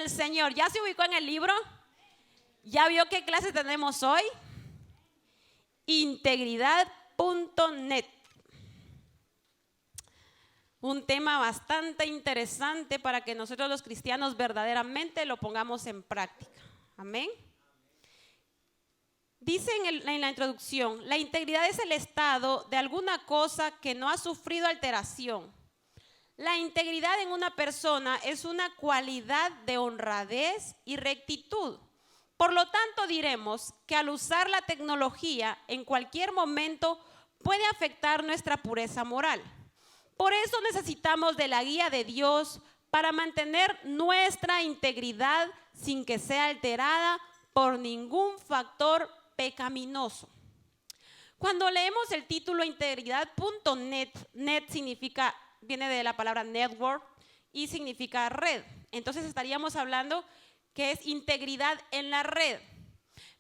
del Señor. ¿Ya se ubicó en el libro? ¿Ya vio qué clase tenemos hoy? Integridad.net. Un tema bastante interesante para que nosotros los cristianos verdaderamente lo pongamos en práctica. Amén. Dice en la introducción, la integridad es el estado de alguna cosa que no ha sufrido alteración. La integridad en una persona es una cualidad de honradez y rectitud. Por lo tanto, diremos que al usar la tecnología en cualquier momento puede afectar nuestra pureza moral. Por eso necesitamos de la guía de Dios para mantener nuestra integridad sin que sea alterada por ningún factor pecaminoso. Cuando leemos el título integridad.net, net viene de la palabra network y significa red. Entonces estaríamos hablando que es integridad en la red.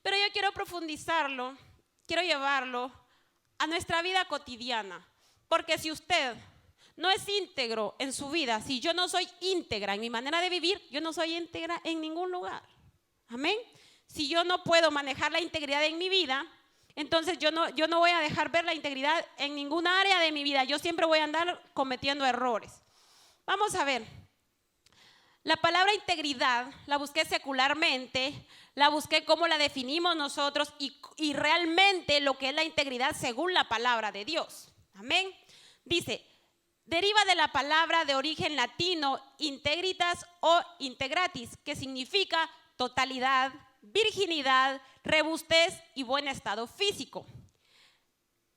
Pero yo quiero profundizarlo, quiero llevarlo a nuestra vida cotidiana. Porque si usted no es íntegro en su vida, si yo no soy íntegra en mi manera de vivir, yo no soy íntegra en ningún lugar. Amén. Si yo no puedo manejar la integridad en mi vida, entonces yo no voy a dejar ver la integridad en ninguna área de mi vida. Yo siempre voy a andar cometiendo errores. Vamos a ver. La palabra integridad la busqué secularmente, la busqué cómo la definimos nosotros y realmente lo que es la integridad según la palabra de Dios. Amén. Dice, deriva de la palabra de origen latino integritas o integratis, que significa totalidad, virginidad, robustez y buen estado físico.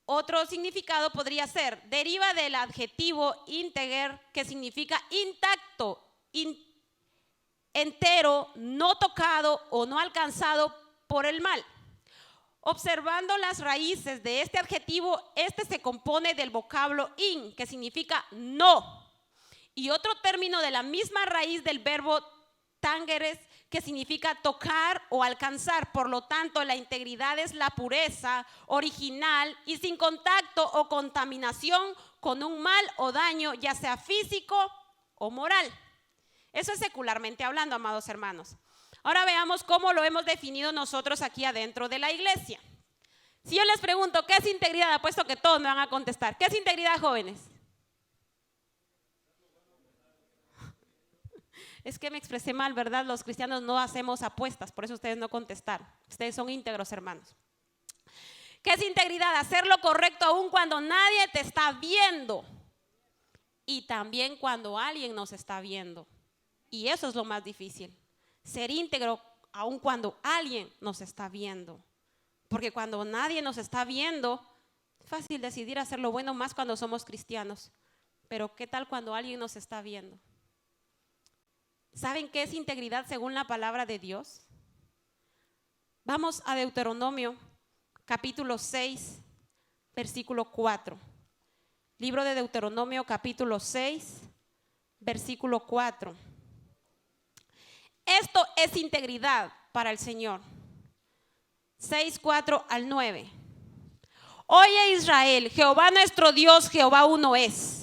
Otro significado podría ser, deriva del adjetivo integer, que significa intacto, entero, no tocado o no alcanzado por el mal. Observando las raíces de este adjetivo, este se compone del vocablo in, que significa no, y otro término de la misma raíz del verbo tangeres, que significa tocar o alcanzar. Por lo tanto, la integridad es la pureza original y sin contacto o contaminación con un mal o daño, ya sea físico o moral. Eso es secularmente hablando, amados hermanos. Ahora veamos cómo lo hemos definido nosotros aquí adentro de la iglesia. Si yo les pregunto, ¿qué es integridad? Apuesto que todos me van a contestar. ¿Qué es integridad, jóvenes? Es que me expresé mal, ¿verdad? Los cristianos no hacemos apuestas, por eso ustedes no contestaron. Ustedes son íntegros, hermanos. ¿Qué es integridad? Hacer lo correcto aun cuando nadie te está viendo. Y también cuando alguien nos está viendo. Y eso es lo más difícil. Ser íntegro aun cuando alguien nos está viendo. Porque cuando nadie nos está viendo, es fácil decidir hacer lo bueno, más cuando somos cristianos. Pero ¿qué tal cuando alguien nos está viendo? ¿Saben qué es integridad según la palabra de Dios? Vamos a Deuteronomio, capítulo 6, versículo 4. Libro de Deuteronomio, capítulo 6, versículo 4. Esto es integridad para el Señor. 6, 4 al 9. Oye Israel, Jehová nuestro Dios, Jehová uno es.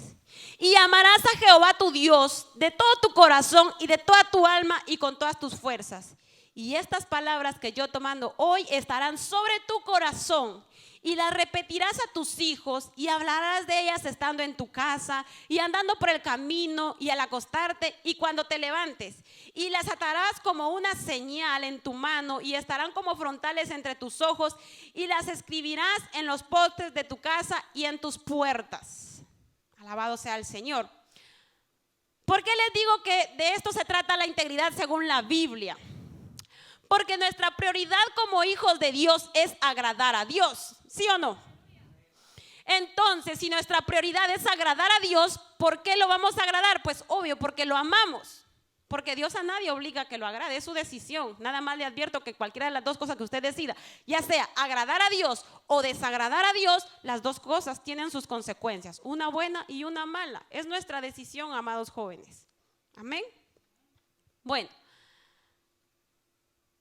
Y amarás a Jehová tu Dios de todo tu corazón y de toda tu alma y con todas tus fuerzas. Y estas palabras que yo tomando hoy estarán sobre tu corazón y las repetirás a tus hijos y hablarás de ellas estando en tu casa y andando por el camino y al acostarte y cuando te levantes. Y las atarás como una señal en tu mano y estarán como frontales entre tus ojos y las escribirás en los postes de tu casa y en tus puertas. Alabado sea el Señor. ¿Por qué les digo que de esto se trata la integridad según la Biblia? Porque nuestra prioridad como hijos de Dios es agradar a Dios, ¿sí o no? Entonces, si nuestra prioridad es agradar a Dios, ¿por qué lo vamos a agradar? Pues obvio, porque lo amamos. Porque Dios a nadie obliga a que lo agrade, es su decisión. Nada más le advierto que cualquiera de las dos cosas que usted decida, ya sea agradar a Dios o desagradar a Dios, las dos cosas tienen sus consecuencias, una buena y una mala. Es nuestra decisión, amados jóvenes. Amén. Bueno,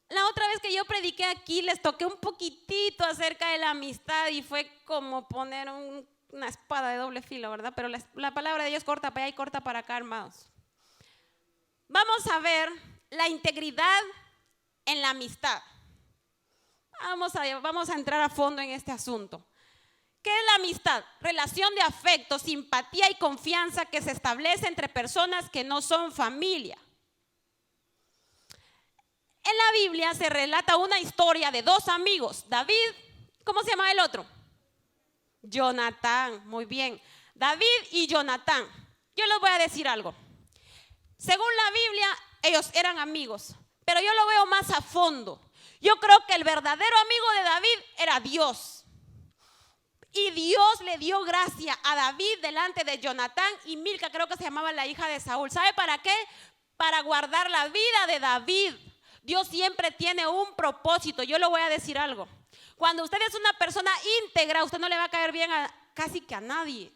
la otra vez que yo prediqué aquí les toqué un poquitito acerca de la amistad y fue como poner una espada de doble filo, ¿verdad? Pero la palabra de Dios corta para allá y corta para acá, hermanos. Vamos a ver la integridad en la amistad. Vamos a entrar a fondo en este asunto. ¿Qué es la amistad? Relación de afecto, simpatía y confianza que se establece entre personas que no son familia. En la Biblia se relata una historia de dos amigos, David, ¿cómo se llama el otro? Jonatán, muy bien. David y Jonatán. Yo les voy a decir algo. Según la Biblia, ellos eran amigos, pero yo lo veo más a fondo. Yo creo que el verdadero amigo de David era Dios. Y Dios le dio gracia a David delante de Jonatán y Milca, creo que se llamaba la hija de Saúl. ¿Sabe para qué? Para guardar la vida de David. Dios siempre tiene un propósito. Yo le voy a decir algo. Cuando usted es una persona íntegra, usted no le va a caer bien casi que a nadie.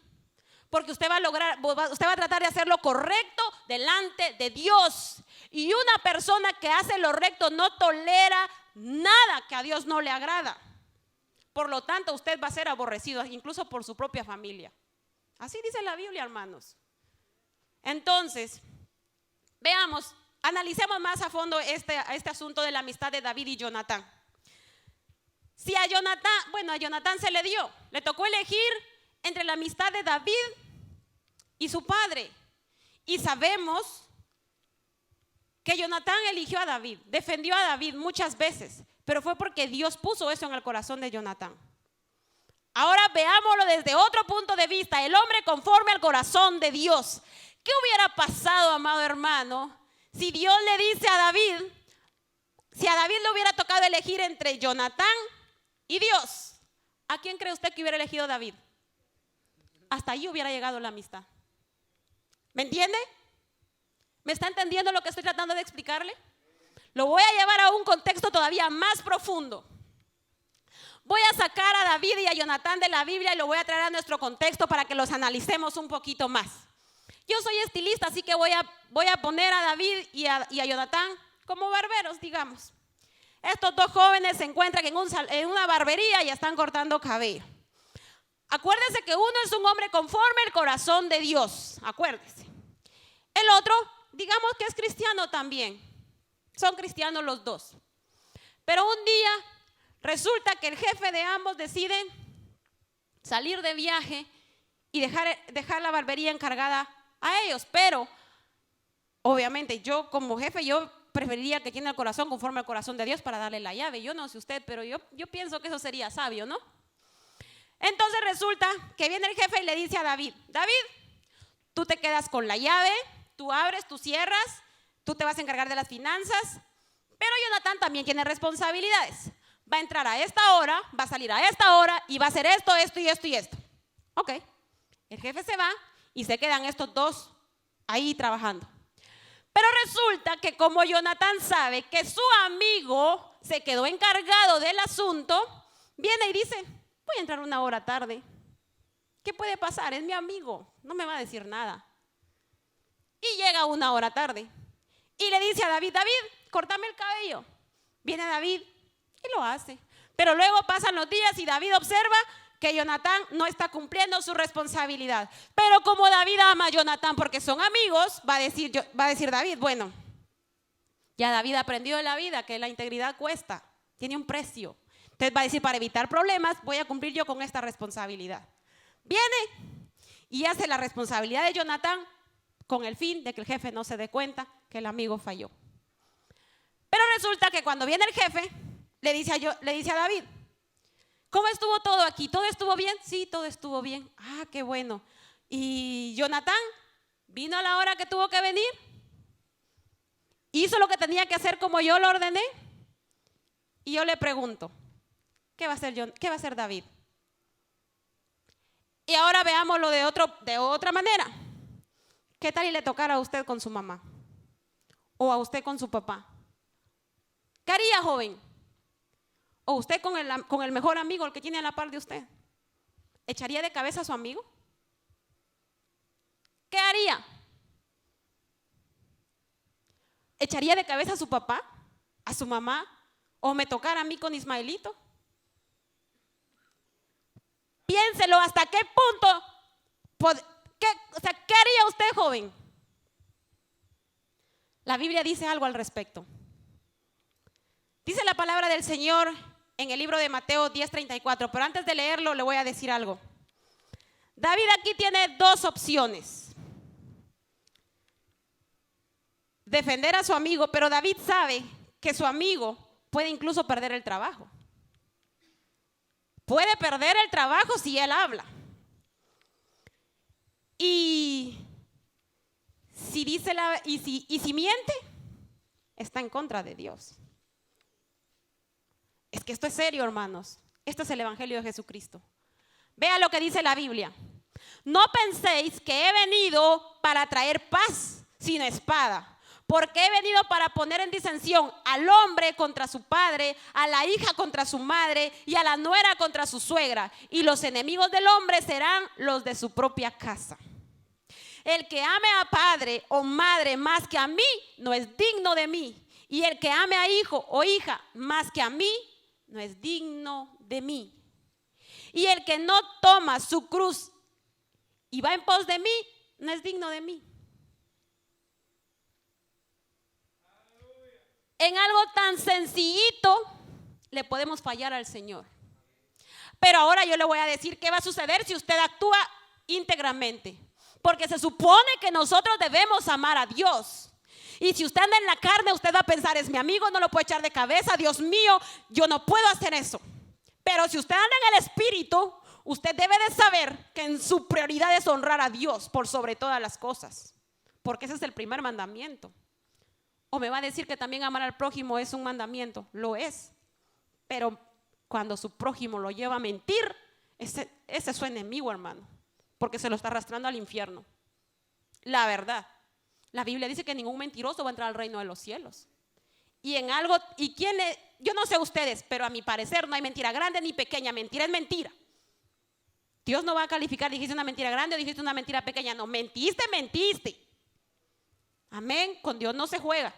Porque usted va a tratar de hacer lo correcto delante de Dios. Y una persona que hace lo recto no tolera nada que a Dios no le agrada. Por lo tanto, usted va a ser aborrecido, incluso por su propia familia. Así dice la Biblia, hermanos. Entonces, veamos, analicemos más a fondo este asunto de la amistad de David y Jonatán. Si a Jonatán se le tocó elegir entre la amistad de David y su padre. Y sabemos que Jonatán eligió a David, defendió a David muchas veces, pero fue porque Dios puso eso en el corazón de Jonatán. Ahora veámoslo desde otro punto de vista, el hombre conforme al corazón de Dios. ¿Qué hubiera pasado, amado hermano, si Dios le dice a David, si a David le hubiera tocado elegir entre Jonatán y Dios? ¿A quién cree usted que hubiera elegido David? Hasta ahí hubiera llegado la amistad. ¿Me entiende? ¿Me está entendiendo lo que estoy tratando de explicarle? Lo voy a llevar a un contexto todavía más profundo. Voy a sacar a David y a Jonatán de la Biblia y lo voy a traer a nuestro contexto para que los analicemos un poquito más. Yo soy estilista, así que voy a poner a David y a Jonatán como barberos, digamos. Estos dos jóvenes se encuentran en una barbería y están cortando cabello. Acuérdese que uno es un hombre conforme al corazón de Dios, acuérdese. El otro, digamos que es cristiano también. Son cristianos los dos. Pero un día resulta que el jefe de ambos decide salir de viaje y dejar la barbería encargada a ellos. Pero, obviamente, yo como jefe, yo preferiría que tiene el corazón conforme al corazón de Dios para darle la llave. Yo no sé usted, pero yo pienso que eso sería sabio, ¿no? Entonces resulta que viene el jefe y le dice a David, tú te quedas con la llave, tú abres, tú cierras, tú te vas a encargar de las finanzas, pero Jonatán también tiene responsabilidades. Va a entrar a esta hora, va a salir a esta hora y va a hacer esto, esto y esto y esto. Ok, el jefe se va y se quedan estos dos ahí trabajando. Pero resulta que como Jonatán sabe que su amigo se quedó encargado del asunto, viene y dice, voy a entrar una hora tarde. ¿Qué puede pasar? Es mi amigo, no me va a decir nada. Y llega una hora tarde y le dice a David, córtame el cabello. Viene David y lo hace. Pero luego pasan los días y David observa que Jonatán no está cumpliendo su responsabilidad. Pero como David ama a Jonatán porque son amigos, va a decir David, bueno, ya David aprendió de la vida que la integridad cuesta, tiene un precio. Entonces va a decir, para evitar problemas, voy a cumplir yo con esta responsabilidad. Viene y hace la responsabilidad de Jonatán con el fin de que el jefe no se dé cuenta que el amigo falló. Pero resulta que cuando viene el jefe, le dice a David, ¿cómo estuvo todo aquí? ¿Todo estuvo bien? Sí, todo estuvo bien. Ah, qué bueno. ¿Y Jonatán vino a la hora que tuvo que venir? ¿Hizo lo que tenía que hacer como yo lo ordené? Y yo le pregunto, ¿qué va a hacer David? Y ahora veámoslo de otra manera. ¿Qué tal y le tocara a usted con su mamá? ¿O a usted con su papá? ¿Qué haría, joven? ¿O usted con el mejor amigo, el que tiene a la par de usted? ¿Echaría de cabeza a su amigo? ¿Qué haría? ¿Echaría de cabeza a su papá? ¿A su mamá? ¿O me tocara a mí con Ismaelito? Piénselo, ¿hasta qué punto? ¿Qué haría usted, joven? La Biblia dice algo al respecto. Dice la palabra del Señor en el libro de Mateo 10:34, pero antes de leerlo le voy a decir algo. David aquí tiene dos opciones. Defender a su amigo, pero David sabe que su amigo puede incluso perder el trabajo. Puede perder el trabajo si él habla. Y si miente, está en contra de Dios. Es que esto es serio, hermanos. Esto es el Evangelio de Jesucristo. Vea lo que dice la Biblia. No penséis que he venido para traer paz, sino espada. Porque he venido para poner en disensión al hombre contra su padre, a la hija contra su madre y a la nuera contra su suegra. Y los enemigos del hombre serán los de su propia casa. El que ame a padre o madre más que a mí, no es digno de mí. Y el que ame a hijo o hija más que a mí, no es digno de mí. Y el que no toma su cruz y va en pos de mí, no es digno de mí. En algo tan sencillito le podemos fallar al Señor. Pero ahora yo le voy a decir qué va a suceder si usted actúa íntegramente. Porque se supone que nosotros debemos amar a Dios. Y si usted anda en la carne, usted va a pensar, es mi amigo, no lo puedo echar de cabeza, Dios mío, yo no puedo hacer eso. Pero si usted anda en el Espíritu, usted debe de saber que en su prioridad es honrar a Dios por sobre todas las cosas. Porque ese es el primer mandamiento. O me va a decir que también amar al prójimo es un mandamiento. Lo es. Pero cuando su prójimo lo lleva a mentir, ese es su enemigo, hermano. Porque se lo está arrastrando al infierno. La verdad. La Biblia dice que ningún mentiroso va a entrar al reino de los cielos. Y en algo, yo no sé ustedes, pero a mi parecer no hay mentira grande ni pequeña. Mentira es mentira. Dios no va a calificar, dijiste una mentira grande o dijiste una mentira pequeña. No, mentiste. Amén, con Dios no se juega.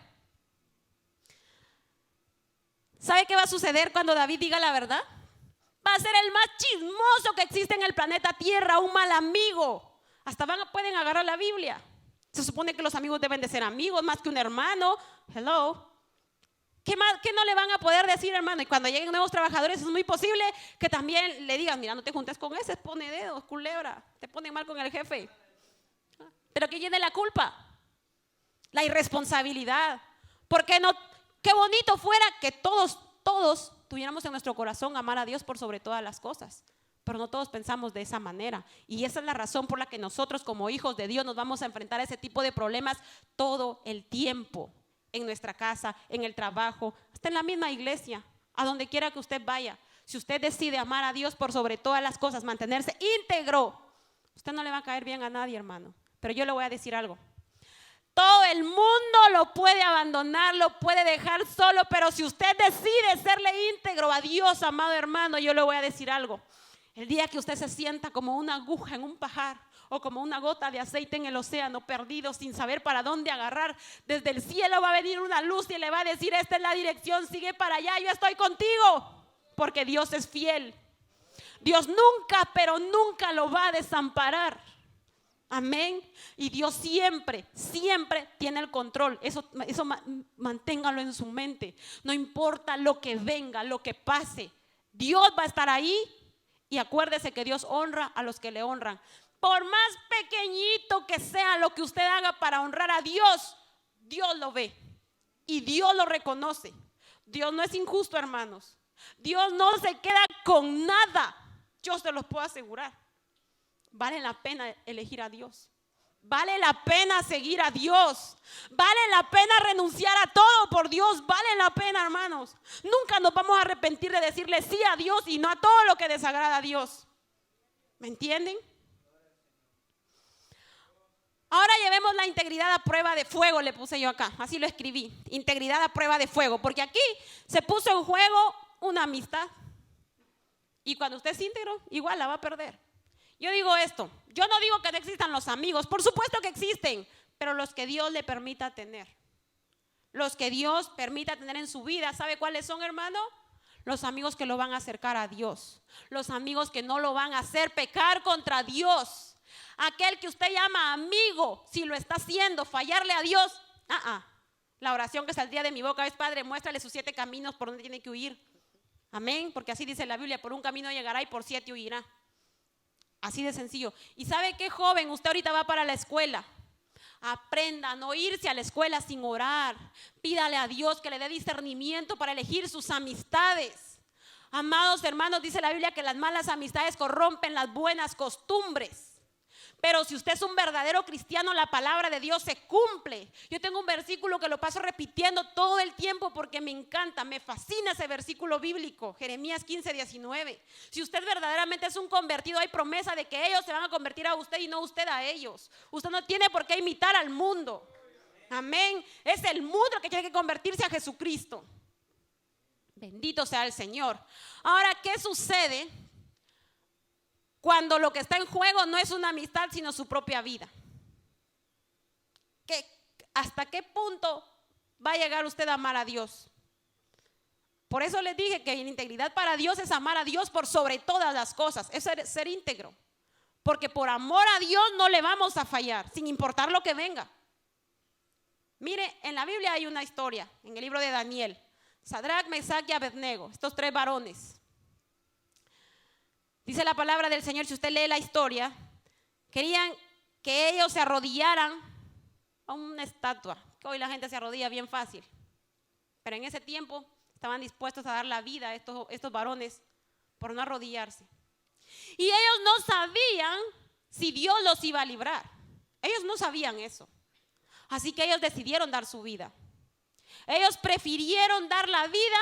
¿Sabe qué va a suceder cuando David diga la verdad? Va a ser el más chismoso que existe en el planeta Tierra, un mal amigo. Hasta pueden agarrar la Biblia. Se supone que los amigos deben de ser amigos más que un hermano. Hello. ¿Qué no le van a poder decir, hermano? Y cuando lleguen nuevos trabajadores es muy posible que también le digan, mira, no te juntes con ese, pone dedos, culebra, te pone mal con el jefe. Pero ¿quién tiene la culpa? La irresponsabilidad. Porque no, qué bonito fuera que todos tuviéramos en nuestro corazón amar a Dios por sobre todas las cosas. Pero no todos pensamos de esa manera. Y esa es la razón por la que nosotros como hijos de Dios nos vamos a enfrentar a ese tipo de problemas todo el tiempo. En nuestra casa, en el trabajo, hasta en la misma iglesia, a donde quiera que usted vaya. Si usted decide amar a Dios por sobre todas las cosas, mantenerse íntegro, usted no le va a caer bien a nadie, hermano. Pero yo le voy a decir algo. Todo el mundo lo puede abandonar, lo puede dejar solo, pero si usted decide serle íntegro a Dios, amado hermano, yo le voy a decir algo. El día que usted se sienta como una aguja en un pajar o como una gota de aceite en el océano, perdido sin saber para dónde agarrar, desde el cielo va a venir una luz y le va a decir, esta es la dirección, sigue para allá, yo estoy contigo, porque Dios es fiel. Dios nunca, pero nunca lo va a desamparar. Amén. Y Dios siempre tiene el control. Eso manténgalo en su mente. No importa lo que venga, lo que pase, Dios va a estar ahí. Y acuérdese que Dios honra a los que le honran. Por más pequeñito que sea lo que usted haga para honrar a Dios, Dios lo ve y Dios lo reconoce. Dios no es injusto, hermanos. Dios no se queda con nada. Yo se los puedo asegurar. Vale la pena elegir a Dios. Vale la pena seguir a Dios. Vale la pena renunciar a todo por Dios. Vale la pena, hermanos. Nunca nos vamos a arrepentir de decirle sí a Dios y no a todo lo que desagrada a Dios. ¿Me entienden? Ahora llevemos la integridad a prueba de fuego, le puse yo acá. Así lo escribí. Integridad a prueba de fuego. Porque aquí se puso en juego una amistad. Y cuando usted es íntegro, igual la va a perder. Yo digo esto, yo no digo que no existan los amigos, por supuesto que existen, pero los que Dios le permita tener. Los que Dios permita tener en su vida, ¿sabe cuáles son, hermano? Los amigos que lo van a acercar a Dios. Los amigos que no lo van a hacer pecar contra Dios. Aquel que usted llama amigo, si lo está haciendo, fallarle a Dios, La oración que saldría de mi boca es: Padre, muéstrale sus 7 caminos por donde tiene que huir. Amén, porque así dice la Biblia: por un camino llegará y por 7 huirá. Así de sencillo. ¿Y sabe qué, joven? Usted ahorita va para la escuela. Aprenda a no irse a la escuela sin orar. Pídale a Dios que le dé discernimiento para elegir sus amistades. Amados hermanos, dice la Biblia que las malas amistades corrompen las buenas costumbres. Pero si usted es un verdadero cristiano, la palabra de Dios se cumple. Yo tengo un versículo que lo paso repitiendo todo el tiempo porque me encanta, me fascina ese versículo bíblico, Jeremías 15:19. Si usted verdaderamente es un convertido, hay promesa de que ellos se van a convertir a usted y no usted a ellos. Usted no tiene por qué imitar al mundo. Amén. Es el mundo el que tiene que convertirse a Jesucristo. Bendito sea el Señor. Ahora, ¿qué sucede cuando lo que está en juego no es una amistad, sino su propia vida? ¿Hasta qué punto va a llegar usted a amar a Dios? Por eso les dije que la integridad para Dios es amar a Dios por sobre todas las cosas, es ser íntegro. Porque por amor a Dios no le vamos a fallar, sin importar lo que venga. Mire, en la Biblia hay una historia, en el libro de Daniel. Sadrac, Mesach y Abednego, estos 3 varones. Dice la palabra del Señor, si usted lee la historia, querían que ellos se arrodillaran a una estatua, que hoy la gente se arrodilla bien fácil. Pero en ese tiempo estaban dispuestos a dar la vida a estos varones por no arrodillarse. Y ellos no sabían si Dios los iba a librar. Ellos no sabían eso. Así que ellos decidieron dar su vida. Ellos prefirieron dar la vida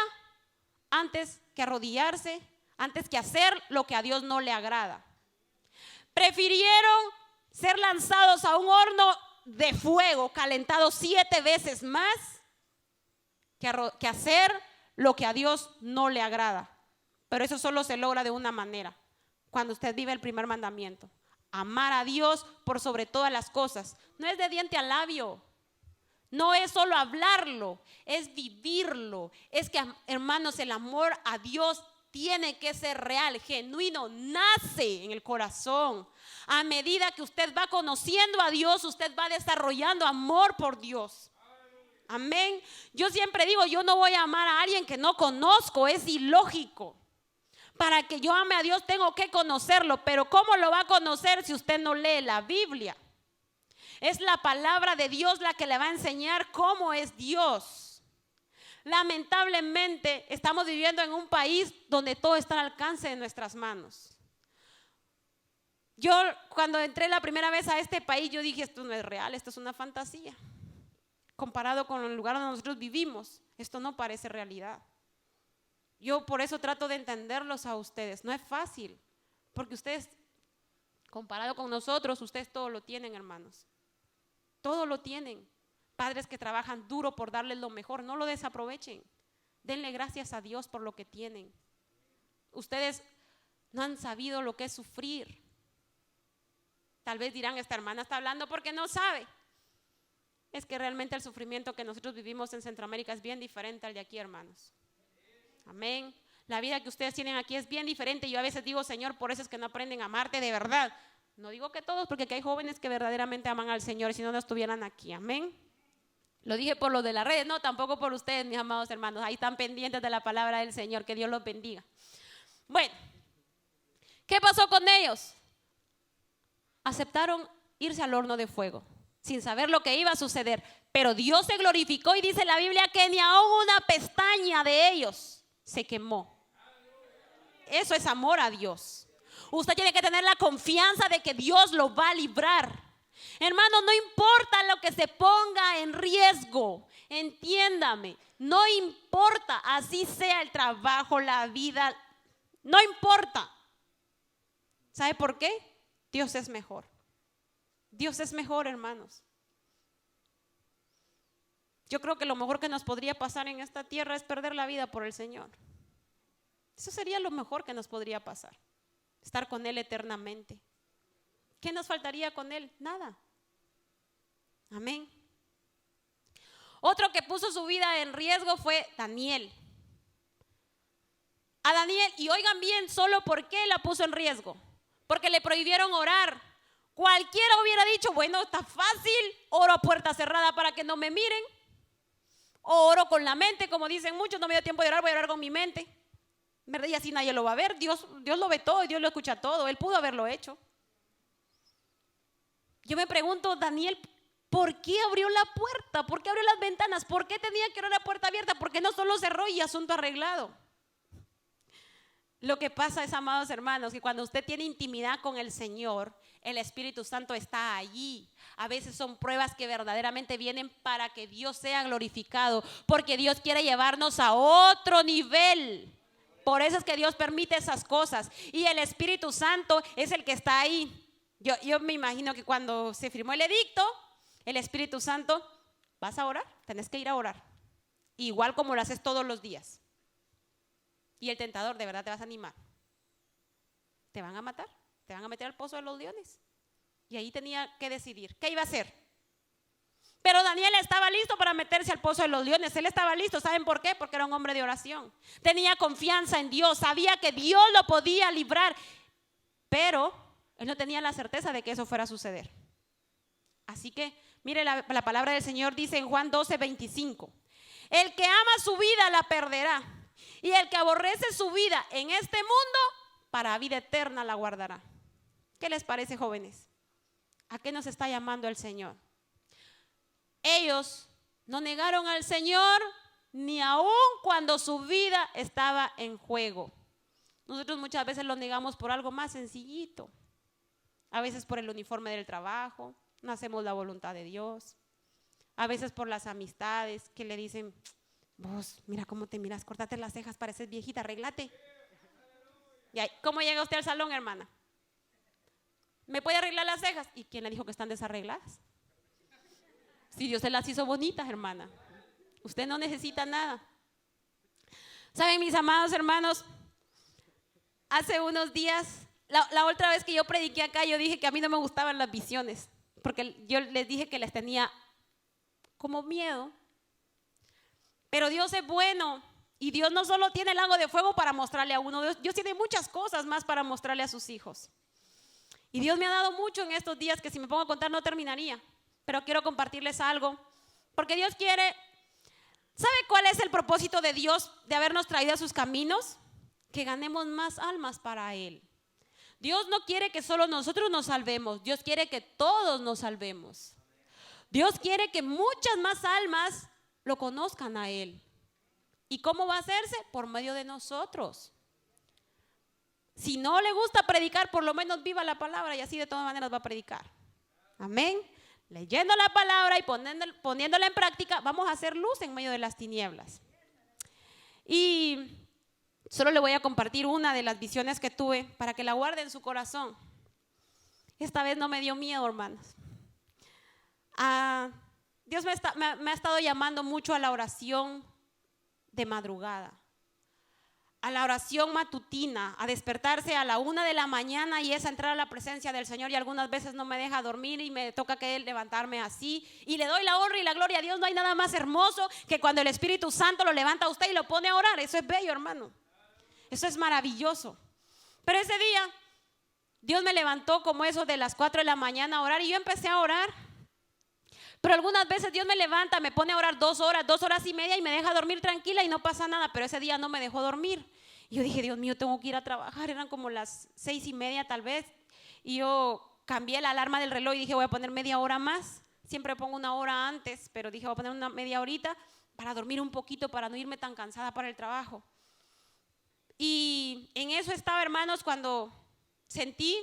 antes que arrodillarse, antes que hacer lo que a Dios no le agrada. Prefirieron ser lanzados a un horno de fuego, calentado 7 veces más, que hacer lo que a Dios no le agrada. Pero eso solo se logra de una manera: cuando usted vive el primer mandamiento. Amar a Dios por sobre todas las cosas. No es de diente a labio. No es solo hablarlo, es vivirlo. Es que, hermanos, el amor a Dios tiene que ser real, genuino, nace en el corazón. A medida que usted va conociendo a Dios, usted va desarrollando amor por Dios. Amén. Yo siempre digo, yo no voy a amar a alguien que no conozco, es ilógico. Para que yo ame a Dios tengo que conocerlo, pero ¿cómo lo va a conocer si usted no lee la Biblia? Es la palabra de Dios la que le va a enseñar cómo es Dios. Lamentablemente estamos viviendo en un país donde todo está al alcance de nuestras manos. Yo cuando entré la primera vez a este país, yo dije, esto no es real, esto es una fantasía. Comparado con el lugar donde nosotros vivimos, esto no parece realidad. Yo por eso trato de entenderlos a ustedes. No es fácil, porque ustedes, comparado con nosotros, ustedes todo lo tienen, hermanos. Todo lo tienen. Padres que trabajan duro por darles lo mejor, no lo desaprovechen. Denle gracias a Dios por lo que tienen. Ustedes no han sabido lo que es sufrir. Tal vez dirán, esta hermana está hablando porque no sabe. Es que realmente el sufrimiento que nosotros vivimos en Centroamérica es bien diferente al de aquí, hermanos. Amén. La vida que ustedes tienen aquí es bien diferente. Yo a veces digo, Señor, por eso es que no aprenden a amarte de verdad. No digo que todos, porque aquí hay jóvenes que verdaderamente aman al Señor, si no, no estuvieran aquí. Amén. Lo dije por lo de las redes, no, tampoco por ustedes, mis amados hermanos. Ahí están pendientes de la palabra del Señor, que Dios los bendiga. Bueno, ¿qué pasó con ellos? Aceptaron irse al horno de fuego, sin saber lo que iba a suceder. Pero Dios se glorificó y dice la Biblia que ni aún una pestaña de ellos se quemó. Eso es amor a Dios. Usted tiene que tener la confianza de que Dios lo va a librar. Hermano, no importa lo que se ponga en riesgo, entiéndame, no importa, así sea el trabajo, la vida, no importa. ¿Sabe por qué? Dios es mejor. Dios es mejor, hermanos. Yo creo que lo mejor que nos podría pasar en esta tierra es perder la vida por el Señor. Eso sería lo mejor que nos podría pasar. Estar con Él eternamente. ¿Qué nos faltaría con Él? Nada. Amén. Otro que puso su vida en riesgo fue Daniel. A Daniel, y oigan bien, solo ¿por qué la puso en riesgo? Porque le prohibieron orar. Cualquiera hubiera dicho, bueno, está fácil, oro a puerta cerrada para que no me miren. O oro con la mente, como dicen muchos, no me dio tiempo de orar, voy a orar con mi mente. ¿Verdad? Y así nadie lo va a ver. Dios lo ve todo y Dios lo escucha todo. Él pudo haberlo hecho. Yo me pregunto, Daniel, ¿por qué abrió la puerta? ¿Por qué abrió las ventanas? ¿Por qué tenía que orar la puerta abierta? ¿Por qué no solo cerró y asunto arreglado? Lo que pasa es, amados hermanos, que cuando usted tiene intimidad con el Señor, el Espíritu Santo está allí. A veces son pruebas que verdaderamente vienen para que Dios sea glorificado, porque Dios quiere llevarnos a otro nivel. Por eso es que Dios permite esas cosas. Y el Espíritu Santo es el que está ahí. Yo me imagino que cuando se firmó el edicto, el Espíritu Santo, ¿vas a orar? Tenés que ir a orar. Igual como lo haces todos los días. Y el tentador, ¿de verdad te vas a animar? ¿Te van a matar? ¿Te van a meter al pozo de los leones? Y ahí tenía que decidir, ¿qué iba a hacer? Pero Daniel estaba listo para meterse al pozo de los leones. Él estaba listo, ¿saben por qué? Porque era un hombre de oración. Tenía confianza en Dios, sabía que Dios lo podía librar. Pero él no tenía la certeza de que eso fuera a suceder. Así que, mire, la palabra del Señor dice en Juan 12:25. El que ama su vida la perderá. Y el que aborrece su vida en este mundo, para vida eterna la guardará. ¿Qué les parece, jóvenes? ¿A qué nos está llamando el Señor? Ellos no negaron al Señor ni aun cuando su vida estaba en juego. Nosotros muchas veces lo negamos por algo más sencillito. A veces por el uniforme del trabajo, no hacemos la voluntad de Dios. A veces por las amistades que le dicen, vos, mira cómo te miras, córtate las cejas, pareces viejita, arréglate. ¿Y cómo llega usted al salón, hermana? ¿Me puede arreglar las cejas? ¿Y quién le dijo que están desarregladas? Si Dios se las hizo bonitas, hermana. Usted no necesita nada. ¿Saben, mis amados hermanos? Hace unos días, la otra vez que yo prediqué acá, yo dije que a mí no me gustaban las visiones, porque yo les dije que les tenía como miedo. Pero Dios es bueno y Dios no solo tiene el lago de fuego para mostrarle a uno, Dios tiene muchas cosas más para mostrarle a sus hijos. Y Dios me ha dado mucho en estos días que si me pongo a contar no terminaría, pero quiero compartirles algo, porque Dios quiere. ¿Sabe cuál es el propósito de Dios de habernos traído a sus caminos? Que ganemos más almas para Él. Dios no quiere que solo nosotros nos salvemos, Dios quiere que todos nos salvemos. Dios quiere que muchas más almas lo conozcan a Él. ¿Y cómo va a hacerse? Por medio de nosotros. Si no le gusta predicar, por lo menos viva la palabra y así de todas maneras va a predicar. Amén. Leyendo la palabra y poniéndola en práctica, vamos a hacer luz en medio de las tinieblas. Y solo le voy a compartir una de las visiones que tuve para que la guarde en su corazón. Esta vez no me dio miedo, hermanos. Dios me ha estado llamando mucho a la oración de madrugada, a la oración matutina, a despertarse a la 1 de la mañana y es entrar a la presencia del Señor, y algunas veces no me deja dormir y me toca que levantarme así y le doy la honra y la gloria a Dios. No hay nada más hermoso que cuando el Espíritu Santo lo levanta a usted y lo pone a orar. Eso es bello, hermano, eso es maravilloso. Pero ese día Dios me levantó como eso de las 4 de la mañana a orar y yo empecé a orar. Pero algunas veces Dios me levanta, me pone a orar 2 horas, 2 horas y media y me deja dormir tranquila y no pasa nada. Pero ese día no me dejó dormir. Y yo dije, Dios mío, tengo que ir a trabajar. Eran como las 6:30 tal vez. Y yo cambié la alarma del reloj y dije, voy a poner media hora más. Siempre pongo 1 hora antes, pero dije, voy a poner una media horita para dormir un poquito, para no irme tan cansada para el trabajo. Y en eso estaba, hermanos, cuando sentí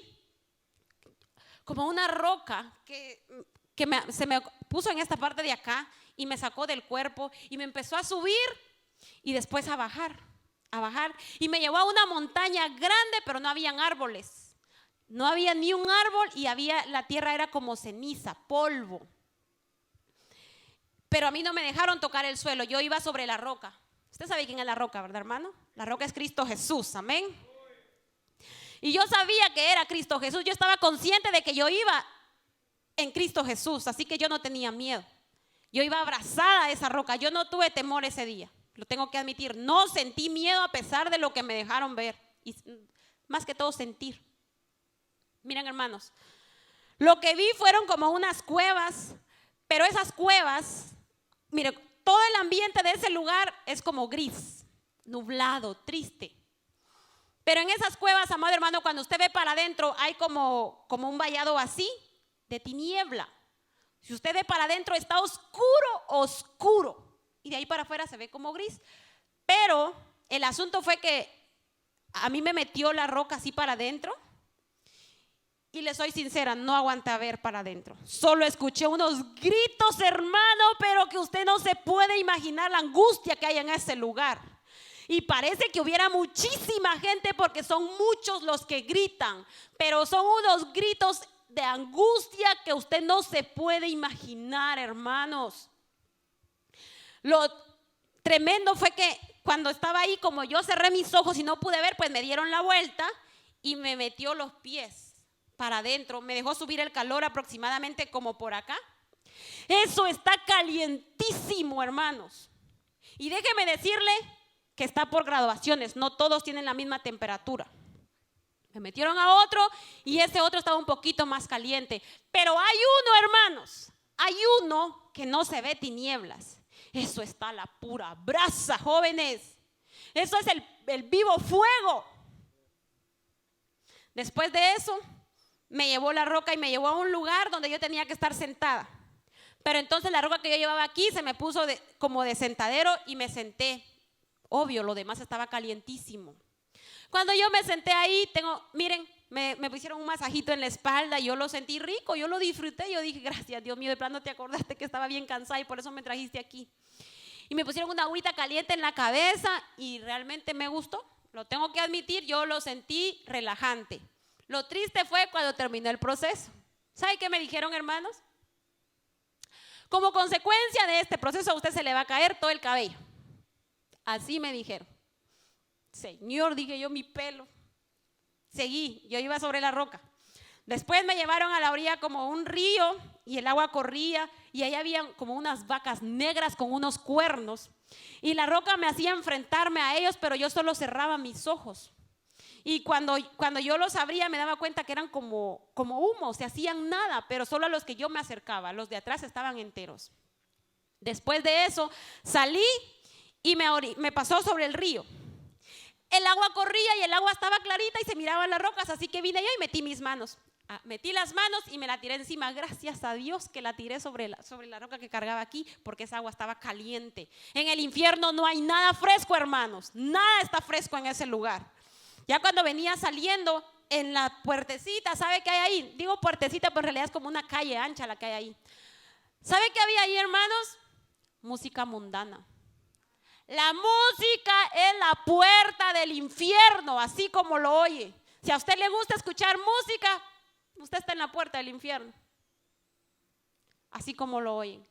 como una roca que se me puso en esta parte de acá y me sacó del cuerpo y me empezó a subir y después a bajar y me llevó a una montaña grande, pero no habían árboles, no había ni un árbol y la tierra era como ceniza, polvo. Pero a mí no me dejaron tocar el suelo, yo iba sobre la roca. Usted sabe quién es la roca, ¿verdad, hermano? La roca es Cristo Jesús, amén. Y yo sabía que era Cristo Jesús, yo estaba consciente de que yo iba en Cristo Jesús, así que yo no tenía miedo. Yo iba abrazada a esa roca, yo no tuve temor ese día, lo tengo que admitir. No sentí miedo a pesar de lo que me dejaron ver, y más que todo sentir. Miren, hermanos, lo que vi fueron como unas cuevas, pero esas cuevas, miren, todo el ambiente de ese lugar es como gris, nublado, triste. Pero en esas cuevas, amado hermano, cuando usted ve para adentro, hay como un vallado así de tiniebla. Si usted ve para adentro, está oscuro, oscuro. Y de ahí para afuera se ve como gris. Pero el asunto fue que a mí me metió la roca así para adentro. Y le soy sincera, no aguanté a ver para adentro. Solo escuché unos gritos, hermano, pero que usted no se puede imaginar la angustia que hay en ese lugar. Y parece que hubiera muchísima gente porque son muchos los que gritan, pero son unos gritos de angustia que usted no se puede imaginar, hermanos. Lo tremendo fue que cuando estaba ahí, como yo cerré mis ojos y no pude ver, pues me dieron la vuelta y me metió los pies para adentro. Me dejó subir el calor aproximadamente como por acá. Eso está calientísimo, hermanos. Y déjeme decirle que está por graduaciones, no todos tienen la misma temperatura. Me metieron a otro y ese otro estaba un poquito más caliente. Pero hay uno, hermanos, hay uno que no se ve tinieblas. Eso está la pura brasa, jóvenes. Eso es el vivo fuego. Después de eso, me llevó la roca y me llevó a un lugar donde yo tenía que estar sentada. Pero entonces la roca que yo llevaba aquí se me puso como de sentadero y me senté. Obvio, lo demás estaba calientísimo. Cuando yo me senté ahí, miren, me pusieron un masajito en la espalda, yo lo sentí rico, yo lo disfruté, yo dije, gracias Dios mío, de plano te acordaste que estaba bien cansada y por eso me trajiste aquí. Y me pusieron una agüita caliente en la cabeza y realmente me gustó, lo tengo que admitir, yo lo sentí relajante. Lo triste fue cuando terminó el proceso. ¿Sabe qué me dijeron, hermanos? Como consecuencia de este proceso a usted se le va a caer todo el cabello. Así me dijeron. Señor, dije yo, mi pelo. Seguí, yo iba sobre la roca. Después me llevaron a la orilla como un río y el agua corría y ahí había como unas vacas negras con unos cuernos. Y la roca me hacía enfrentarme a ellos, pero yo solo cerraba mis ojos. Y cuando yo los abría me daba cuenta que eran como humo, se hacían nada, pero solo a los que yo me acercaba, los de atrás estaban enteros. Después de eso salí y me pasó sobre el río. El agua corría y el agua estaba clarita y se miraban las rocas, así que vine yo y metí mis manos. Metí las manos y me la tiré encima. Gracias a Dios que la tiré sobre la roca que cargaba aquí, porque esa agua estaba caliente. En el infierno no hay nada fresco, hermanos. Nada está fresco en ese lugar. Ya cuando venía saliendo en la puertecita, ¿sabe qué hay ahí? Digo puertecita, pero en realidad es como una calle ancha la que hay ahí. ¿Sabe qué había ahí, hermanos? Música mundana. La música es la puerta del infierno, así como lo oye. Si a usted le gusta escuchar música, usted está en la puerta del infierno. Así como lo oyen.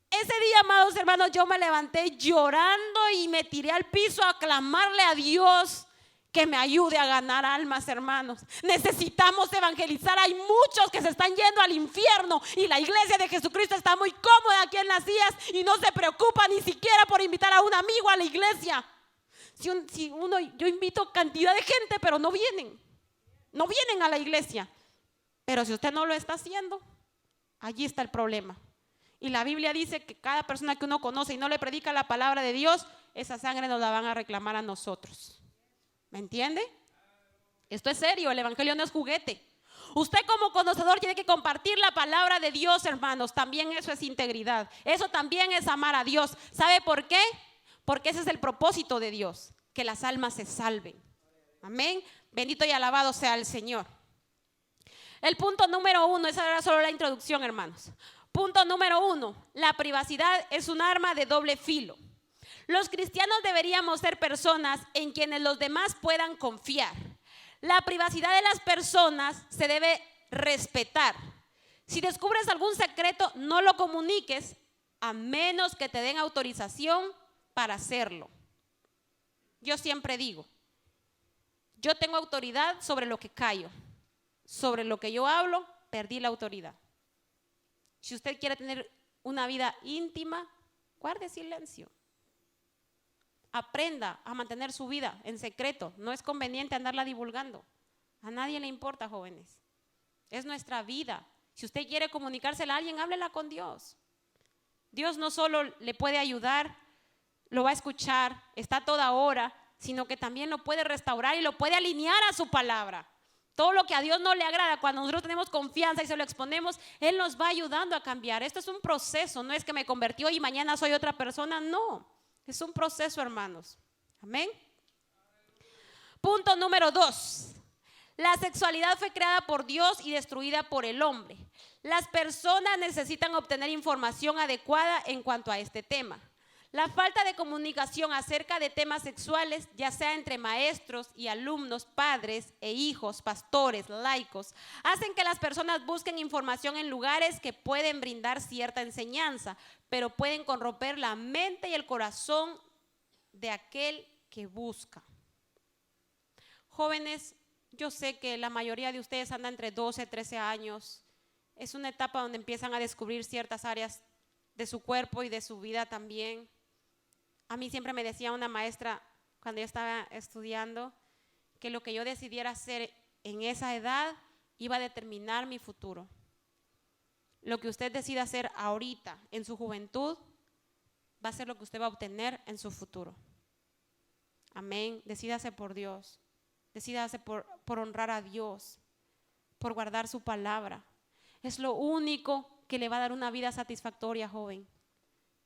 Ese día, amados hermanos, yo me levanté llorando y me tiré al piso a clamarle a Dios que me ayude a ganar almas, hermanos. Necesitamos evangelizar. Hay muchos que se están yendo al infierno y la iglesia de Jesucristo está muy cómoda aquí en Las Sillas y no se preocupa ni siquiera por invitar a un amigo a la iglesia. Yo invito cantidad de gente, pero no vienen a la iglesia. Pero si usted no lo está haciendo, allí está el problema. Y la Biblia dice que cada persona que uno conoce y no le predica la palabra de Dios, esa sangre nos la van a reclamar a nosotros. ¿Me entiende? Esto es serio, el evangelio no es juguete. Usted como conocedor tiene que compartir la palabra de Dios, hermanos. También eso es integridad. Eso también es amar a Dios. ¿Sabe por qué? Porque ese es el propósito de Dios, que las almas se salven. Amén. Bendito y alabado sea el Señor. El punto número 1, esa era solo la introducción, hermanos. Punto número 1, la privacidad es un arma de doble filo. Los cristianos deberíamos ser personas en quienes los demás puedan confiar. La privacidad de las personas se debe respetar. Si descubres algún secreto, no lo comuniques a menos que te den autorización para hacerlo. Yo siempre digo, yo tengo autoridad sobre lo que callo. Sobre lo que yo hablo, perdí la autoridad. Si usted quiere tener una vida íntima, guarde silencio. Aprenda a mantener su vida en secreto. No es conveniente andarla divulgando. A nadie le importa, jóvenes. Es nuestra vida. Si usted quiere comunicársela a alguien, háblela con Dios. Dios no solo le puede ayudar, lo va a escuchar, está a toda hora, sino que también lo puede restaurar y lo puede alinear a su palabra. Todo lo que a Dios no le agrada, cuando nosotros tenemos confianza y se lo exponemos, Él nos va ayudando a cambiar. Esto es un proceso, no es que me convertí hoy y mañana soy otra persona, no. Es un proceso, hermanos. Amén. Punto número 2. La sexualidad fue creada por Dios y destruida por el hombre. Las personas necesitan obtener información adecuada en cuanto a este tema. La falta de comunicación acerca de temas sexuales, ya sea entre maestros y alumnos, padres e hijos, pastores, laicos, hacen que las personas busquen información en lugares que pueden brindar cierta enseñanza, pero pueden corromper la mente y el corazón de aquel que busca. Jóvenes, yo sé que la mayoría de ustedes anda entre 12 y 13 años. Es una etapa donde empiezan a descubrir ciertas áreas de su cuerpo y de su vida también. A mí siempre me decía una maestra cuando yo estaba estudiando que lo que yo decidiera hacer en esa edad iba a determinar mi futuro. Lo que usted decida hacer ahorita en su juventud va a ser lo que usted va a obtener en su futuro. Amén. Decídase por Dios. Decídase por honrar a Dios, por guardar su palabra. Es lo único que le va a dar una vida satisfactoria, joven.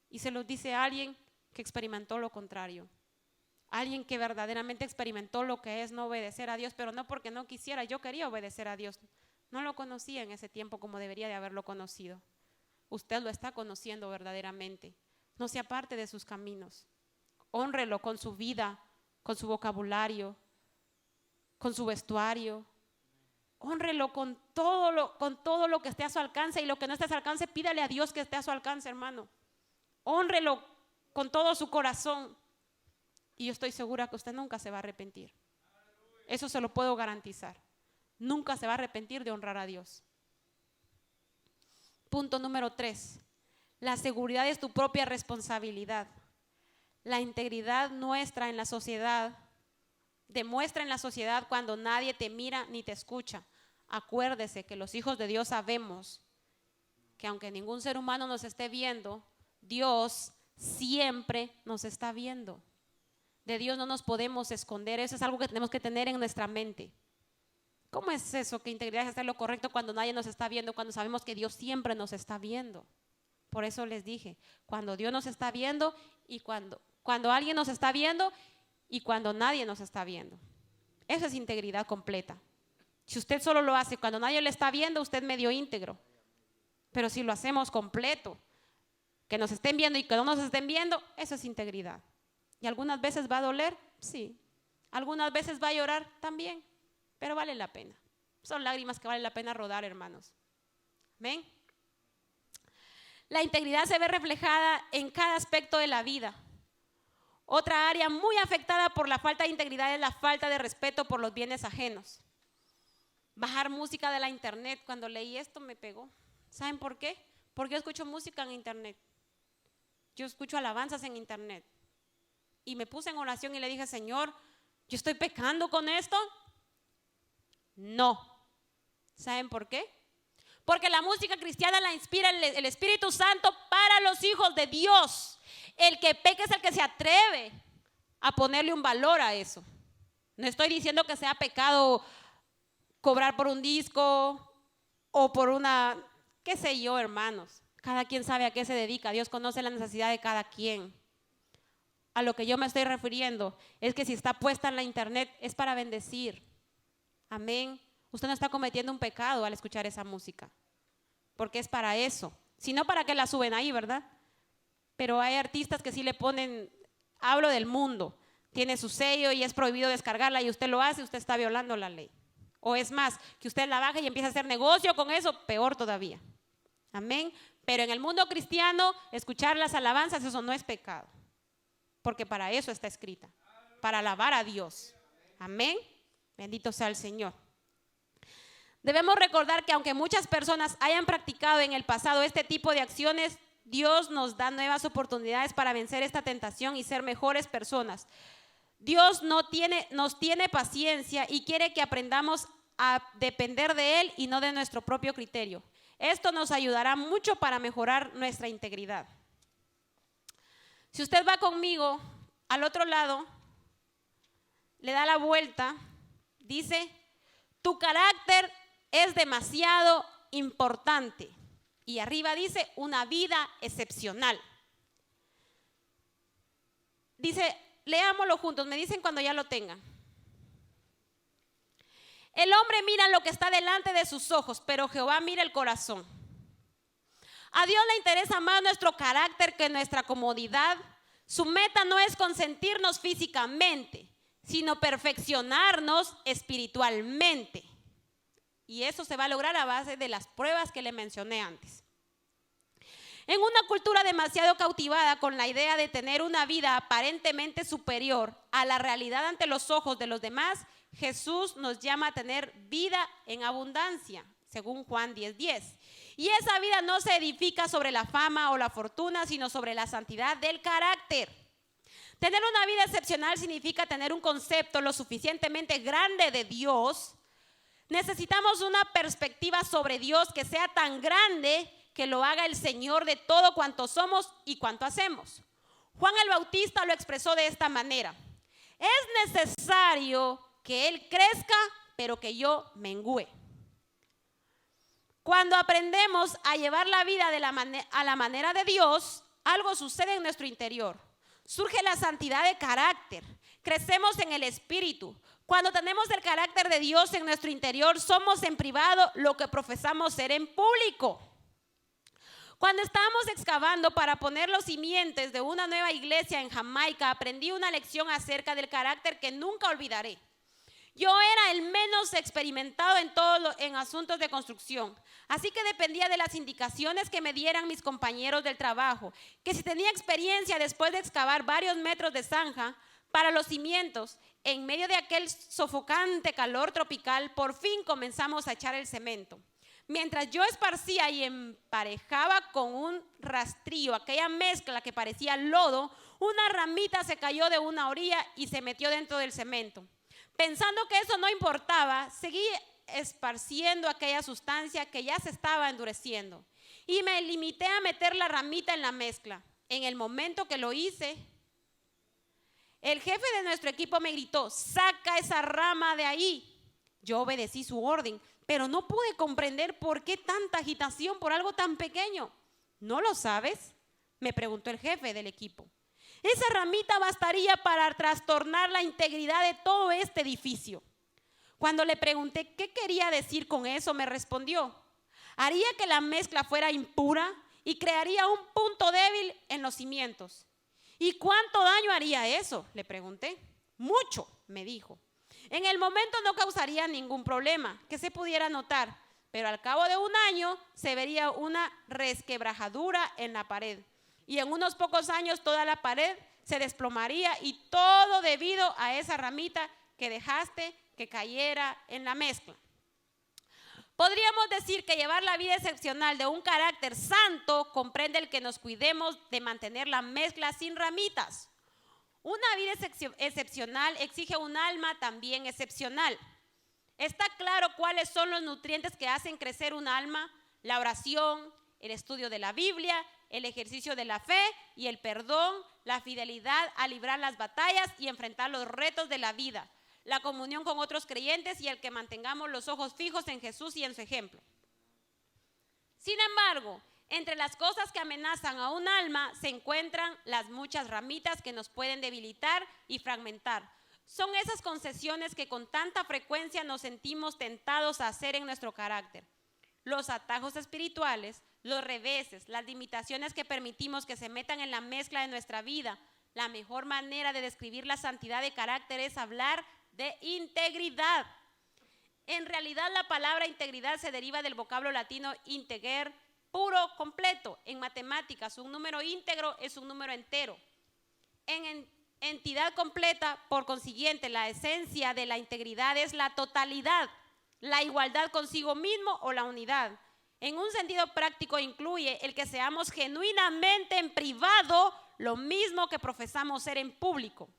Y se lo dice alguien que experimentó lo contrario. Alguien que verdaderamente experimentó lo que es no obedecer a Dios, pero no porque no quisiera, yo quería obedecer a Dios. No lo conocía en ese tiempo como debería de haberlo conocido. Usted lo está conociendo verdaderamente. No se aparte de sus caminos. Hónrelo con su vida, con su vocabulario, con su vestuario. Hónrelo con todo lo que esté a su alcance, y lo que no esté a su alcance, pídale a Dios que esté a su alcance, hermano. Hónrelo con todo su corazón, y yo estoy segura que usted nunca se va a arrepentir. Eso se lo puedo garantizar. Nunca se va a arrepentir de honrar a Dios. Punto número 3. La seguridad es tu propia responsabilidad. La integridad nuestra en la sociedad demuestra en la sociedad cuando nadie te mira ni te escucha. Acuérdese que los hijos de Dios sabemos que aunque ningún ser humano nos esté viendo, Dios siempre nos está viendo. De Dios no nos podemos esconder. Eso es algo que tenemos que tener en nuestra mente. ¿Cómo es eso que integridad es hacer lo correcto cuando nadie nos está viendo, cuando sabemos que Dios siempre nos está viendo? Por eso les dije, cuando Dios nos está viendo y cuando alguien nos está viendo y cuando nadie nos está viendo. Eso es integridad completa. Si usted solo lo hace cuando nadie le está viendo, usted es medio íntegro. Pero si lo hacemos completo, que nos estén viendo y que no nos estén viendo, eso es integridad. Y algunas veces va a doler, sí. Algunas veces va a llorar también, pero vale la pena. Son lágrimas que vale la pena rodar, hermanos. ¿Ven? La integridad se ve reflejada en cada aspecto de la vida. Otra área muy afectada por la falta de integridad es la falta de respeto por los bienes ajenos. Bajar música de la internet. Cuando leí esto me pegó. ¿Saben por qué? Porque yo escucho música en internet. Yo escucho alabanzas en internet. Y me puse en oración y le dije, Señor, ¿yo estoy pecando con esto? No. ¿Saben por qué? Porque la música cristiana la inspira el Espíritu Santo para los hijos de Dios. El que peca es el que se atreve a ponerle un valor a eso. No estoy diciendo que sea pecado cobrar por un disco o por una, qué sé yo, hermanos. Cada quien sabe a qué se dedica. Dios conoce la necesidad de cada quien. A lo que yo me estoy refiriendo es que si está puesta en la internet es para bendecir. Amén. Usted no está cometiendo un pecado al escuchar esa música, porque es para eso. Si no, ¿para qué la suben ahí, verdad? Pero hay artistas que sí le ponen, hablo del mundo, tiene su sello y es prohibido descargarla y usted lo hace, usted está violando la ley. O es más, que usted la baje y empieza a hacer negocio con eso, peor todavía. Amén. Pero en el mundo cristiano, escuchar las alabanzas, eso no es pecado, porque para eso está escrita, para alabar a Dios. Amén. Bendito sea el Señor. Debemos recordar que aunque muchas personas hayan practicado en el pasado este tipo de acciones, Dios nos da nuevas oportunidades para vencer esta tentación y ser mejores personas. Dios nos tiene paciencia y quiere que aprendamos a depender de Él y no de nuestro propio criterio. Esto nos ayudará mucho para mejorar nuestra integridad. Si usted va conmigo al otro lado, le da la vuelta, dice, tu carácter es demasiado importante. Y arriba dice, una vida excepcional. Dice, leámoslo juntos, me dicen cuando ya lo tengan. El hombre mira lo que está delante de sus ojos, pero Jehová mira el corazón. A Dios le interesa más nuestro carácter que nuestra comodidad. Su meta no es consentirnos físicamente, sino perfeccionarnos espiritualmente. Y eso se va a lograr a base de las pruebas que le mencioné antes. En una cultura demasiado cautivada con la idea de tener una vida aparentemente superior a la realidad ante los ojos de los demás, Jesús nos llama a tener vida en abundancia, según Juan 10:10. Y esa vida no se edifica sobre la fama o la fortuna, sino sobre la santidad del carácter. Tener una vida excepcional significa tener un concepto lo suficientemente grande de Dios. Necesitamos una perspectiva sobre Dios que sea tan grande que lo haga el Señor de todo cuanto somos y cuanto hacemos. Juan el Bautista lo expresó de esta manera: es necesario que Él crezca, pero que yo mengüe. Cuando aprendemos a llevar la vida a la manera de Dios, algo sucede en nuestro interior. Surge la santidad de carácter. Crecemos en el espíritu. Cuando tenemos el carácter de Dios en nuestro interior, somos en privado lo que profesamos ser en público. Cuando estábamos excavando para poner los cimientos de una nueva iglesia en Jamaica, aprendí una lección acerca del carácter que nunca olvidaré. Yo era el menos experimentado en asuntos de construcción, así que dependía de las indicaciones que me dieran mis compañeros del trabajo, que si tenía experiencia después de excavar varios metros de zanja para los cimientos, en medio de aquel sofocante calor tropical, por fin comenzamos a echar el cemento. Mientras yo esparcía y emparejaba con un rastrillo aquella mezcla que parecía lodo, una ramita se cayó de una orilla y se metió dentro del cemento. Pensando que eso no importaba, seguí esparciendo aquella sustancia que ya se estaba endureciendo y me limité a meter la ramita en la mezcla. En el momento que lo hice, el jefe de nuestro equipo me gritó: saca esa rama de ahí. Yo obedecí su orden, pero no pude comprender por qué tanta agitación por algo tan pequeño. ¿No lo sabes?, me preguntó el jefe del equipo. Esa ramita bastaría para trastornar la integridad de todo este edificio. Cuando le pregunté qué quería decir con eso, me respondió: haría que la mezcla fuera impura y crearía un punto débil en los cimientos. ¿Y cuánto daño haría eso?, le pregunté. Mucho, me dijo. En el momento no causaría ningún problema que se pudiera notar, pero al cabo de un año se vería una resquebrajadura en la pared. Y en unos pocos años toda la pared se desplomaría, y todo debido a esa ramita que dejaste que cayera en la mezcla. Podríamos decir que llevar la vida excepcional de un carácter santo comprende el que nos cuidemos de mantener la mezcla sin ramitas. Una vida excepcional exige un alma también excepcional. Está claro cuáles son los nutrientes que hacen crecer un alma: la oración, el estudio de la Biblia, el ejercicio de la fe y el perdón, la fidelidad a librar las batallas y enfrentar los retos de la vida, la comunión con otros creyentes y el que mantengamos los ojos fijos en Jesús y en su ejemplo. Sin embargo, entre las cosas que amenazan a un alma se encuentran las muchas ramitas que nos pueden debilitar y fragmentar. Son esas concesiones que con tanta frecuencia nos sentimos tentados a hacer en nuestro carácter. Los atajos espirituales, los reveses, las limitaciones que permitimos que se metan en la mezcla de nuestra vida. La mejor manera de describir la santidad de carácter es hablar de integridad. En realidad, la palabra integridad se deriva del vocablo latino integer, puro, completo. En matemáticas, un número íntegro es un número entero. En entidad completa, por consiguiente, la esencia de la integridad es la totalidad, la igualdad consigo mismo o la unidad. En un sentido práctico incluye el que seamos genuinamente en privado lo mismo que profesamos ser en público.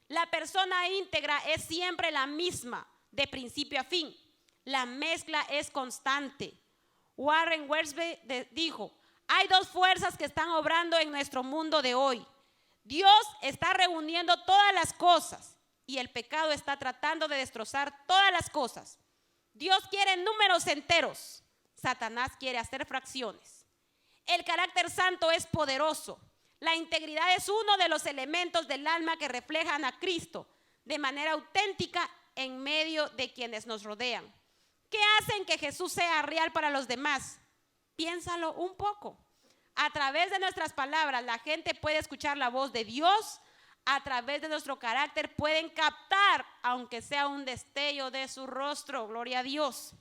La persona íntegra es siempre la misma, de principio a fin. La mezcla es constante. Warren Wiersbe dijo: hay dos fuerzas que están obrando en nuestro mundo de hoy. Dios está reuniendo todas las cosas y el pecado está tratando de destrozar todas las cosas. Dios quiere números enteros, Satanás quiere hacer fracciones. El carácter santo es poderoso. La integridad es uno de los elementos del alma que reflejan a Cristo de manera auténtica en medio de quienes nos rodean. ¿Qué hacen que Jesús sea real para los demás? Piénsalo un poco. A través de nuestras palabras la gente puede escuchar la voz de Dios. A través de nuestro carácter pueden captar, aunque sea un destello de su rostro. Gloria a Dios.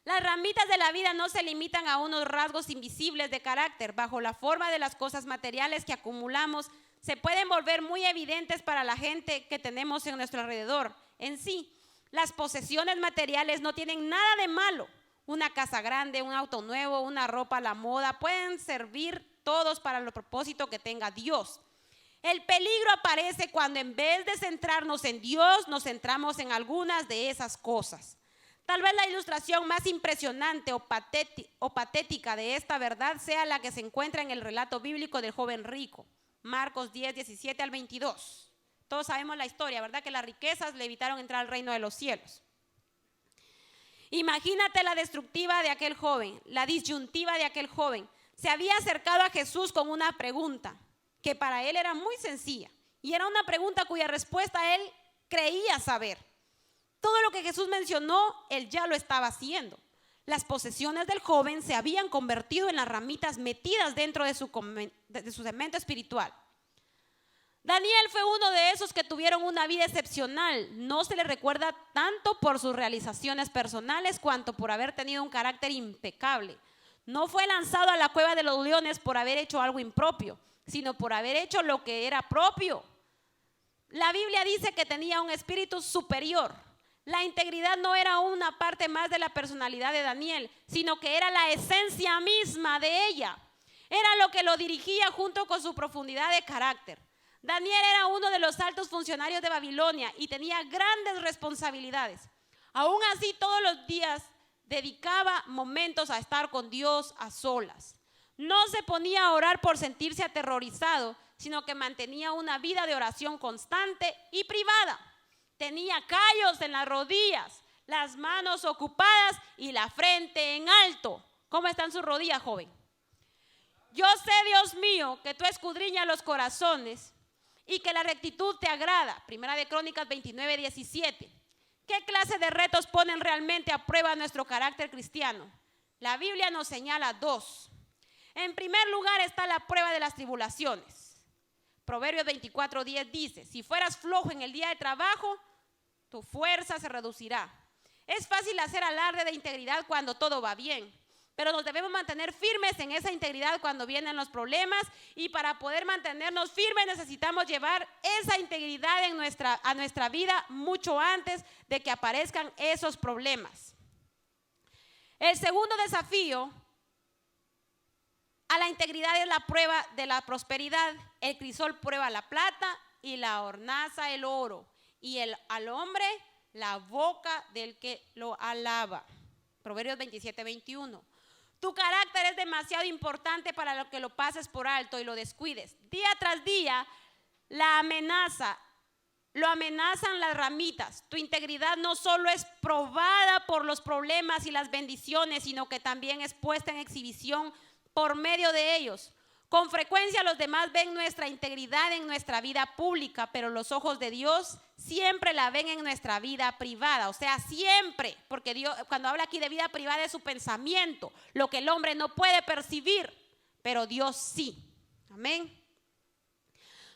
Las ramitas de la vida no se limitan a unos rasgos invisibles de carácter. Bajo la forma de las cosas materiales que acumulamos, se pueden volver muy evidentes para la gente que tenemos en nuestro alrededor. En sí, las posesiones materiales no tienen nada de malo. Una casa grande, un auto nuevo, una ropa a la moda, pueden servir todos para el propósito que tenga Dios. El peligro aparece cuando en vez de centrarnos en Dios, nos centramos en algunas de esas cosas. Tal vez la ilustración más impresionante o patética de esta verdad sea la que se encuentra en el relato bíblico del joven rico, Marcos 10, 17 al 22. Todos sabemos la historia, ¿verdad? Que las riquezas le evitaron entrar al reino de los cielos. Imagínate la destructiva de aquel joven, la disyuntiva de aquel joven. Se había acercado a Jesús con una pregunta que para él era muy sencilla y era una pregunta cuya respuesta él creía saber. Todo lo que Jesús mencionó, él ya lo estaba haciendo. Las posesiones del joven se habían convertido en las ramitas metidas dentro de su cemento espiritual. Daniel fue uno de esos que tuvieron una vida excepcional. No se le recuerda tanto por sus realizaciones personales cuanto por haber tenido un carácter impecable. No fue lanzado a la cueva de los leones por haber hecho algo impropio, sino por haber hecho lo que era propio. La Biblia dice que tenía un espíritu superior. La integridad no era una parte más de la personalidad de Daniel, sino que era la esencia misma de ella. Era lo que lo dirigía junto con su profundidad de carácter. Daniel era uno de los altos funcionarios de Babilonia y tenía grandes responsabilidades. Aún así, todos los días dedicaba momentos a estar con Dios a solas. No se ponía a orar por sentirse aterrorizado, sino que mantenía una vida de oración constante y privada. Tenía callos en las rodillas, las manos ocupadas y la frente en alto. ¿Cómo están sus rodillas, joven? Yo sé, Dios mío, que tú escudriñas los corazones y que la rectitud te agrada. Primera de Crónicas 29, 17. ¿Qué clase de retos ponen realmente a prueba nuestro carácter cristiano? La Biblia nos señala dos. En primer lugar está la prueba de las tribulaciones. Proverbios 24, 10 dice: si fueras flojo en el día de trabajo, tu fuerza se reducirá. Es fácil hacer alarde de integridad cuando todo va bien, pero nos debemos mantener firmes en esa integridad cuando vienen los problemas, y para poder mantenernos firmes necesitamos llevar esa integridad a nuestra vida mucho antes de que aparezcan esos problemas. El segundo desafío a la integridad es la prueba de la prosperidad. El crisol prueba la plata y la hornaza el oro, y al hombre la boca del que lo alaba. Proverbios 27, 21. Tu carácter es demasiado importante para lo que lo pases por alto y lo descuides. Día tras día lo amenazan las ramitas. Tu integridad no solo es probada por los problemas y las bendiciones, sino que también es puesta en exhibición por medio de ellos. Con frecuencia los demás ven nuestra integridad en nuestra vida pública, pero los ojos de Dios siempre la ven en nuestra vida privada. O sea, siempre, porque Dios, cuando habla aquí de vida privada, es su pensamiento, lo que el hombre no puede percibir, pero Dios sí. Amén.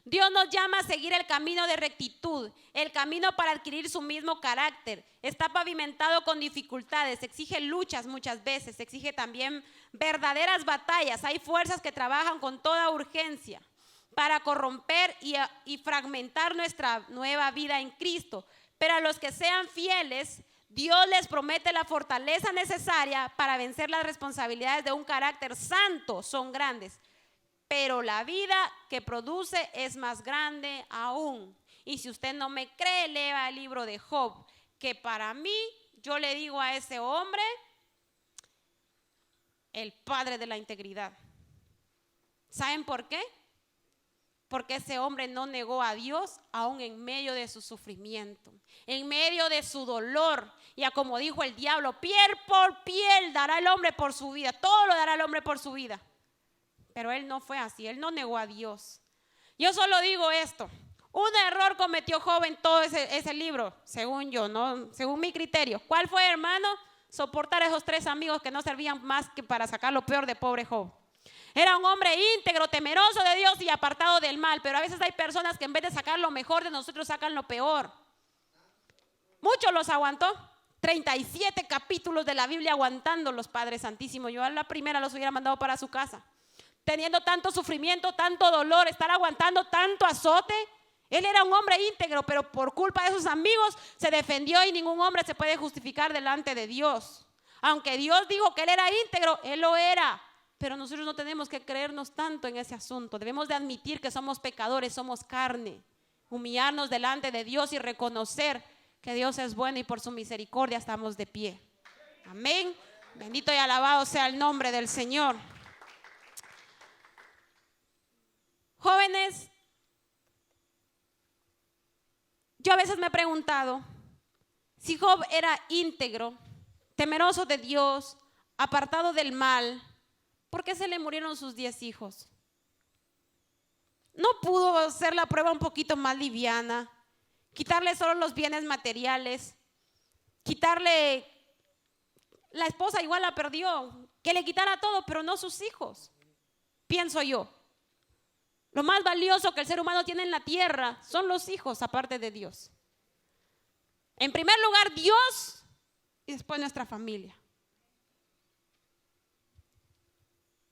Dios nos llama a seguir el camino de rectitud, el camino para adquirir su mismo carácter. Está pavimentado con dificultades, exige luchas muchas veces, exige también verdaderas batallas. Hay fuerzas que trabajan con toda urgencia para corromper y fragmentar nuestra nueva vida en Cristo. Pero a los que sean fieles, Dios les promete la fortaleza necesaria para vencer las responsabilidades de un carácter santo. Son grandes. Pero la vida que produce es más grande aún. Y si usted no me cree, lea el libro de Job, que para mí, yo le digo a ese hombre, el padre de la integridad. ¿Saben por qué? porque ese hombre no negó a Dios aún en medio de su sufrimiento, en medio de su dolor. Y como dijo el diablo, piel por piel dará el hombre por su vida, todo lo dará el hombre por su vida. Pero él no fue así, él no negó a Dios. Yo solo digo esto: un error cometió Job en todo ese libro, según yo, no, según mi criterio. ¿Cuál fue, hermano? Soportar a esos 3 amigos que no servían más que para sacar lo peor de pobre Job. Era un hombre íntegro, temeroso de Dios y apartado del mal. Pero a veces hay personas que en vez de sacar lo mejor de nosotros, sacan lo peor. Muchos los aguantó. 37 capítulos de la Biblia aguantando los Padres Santísimos. Yo a la primera los hubiera mandado para su casa. Teniendo tanto sufrimiento, tanto dolor, estar aguantando tanto azote. Él era un hombre íntegro, pero por culpa de sus amigos se defendió, y ningún hombre se puede justificar delante de Dios. Aunque Dios dijo que él era íntegro, él lo era. Pero nosotros no tenemos que creernos tanto en ese asunto. Debemos de admitir que somos pecadores, somos carne. Humillarnos delante de Dios y reconocer que Dios es bueno y por su misericordia estamos de pie. Amén. Bendito y alabado sea el nombre del Señor. Jóvenes, yo a veces me he preguntado si Job era íntegro, temeroso de Dios, apartado del mal. ¿Por qué se le murieron sus 10 hijos? ¿No pudo hacer la prueba un poquito más liviana? Quitarle solo los bienes materiales, quitarle, la esposa igual la perdió, que le quitara todo, pero no sus hijos. Pienso yo, lo más valioso que el ser humano tiene en la tierra son los hijos, aparte de Dios. En primer lugar Dios y después nuestra familia.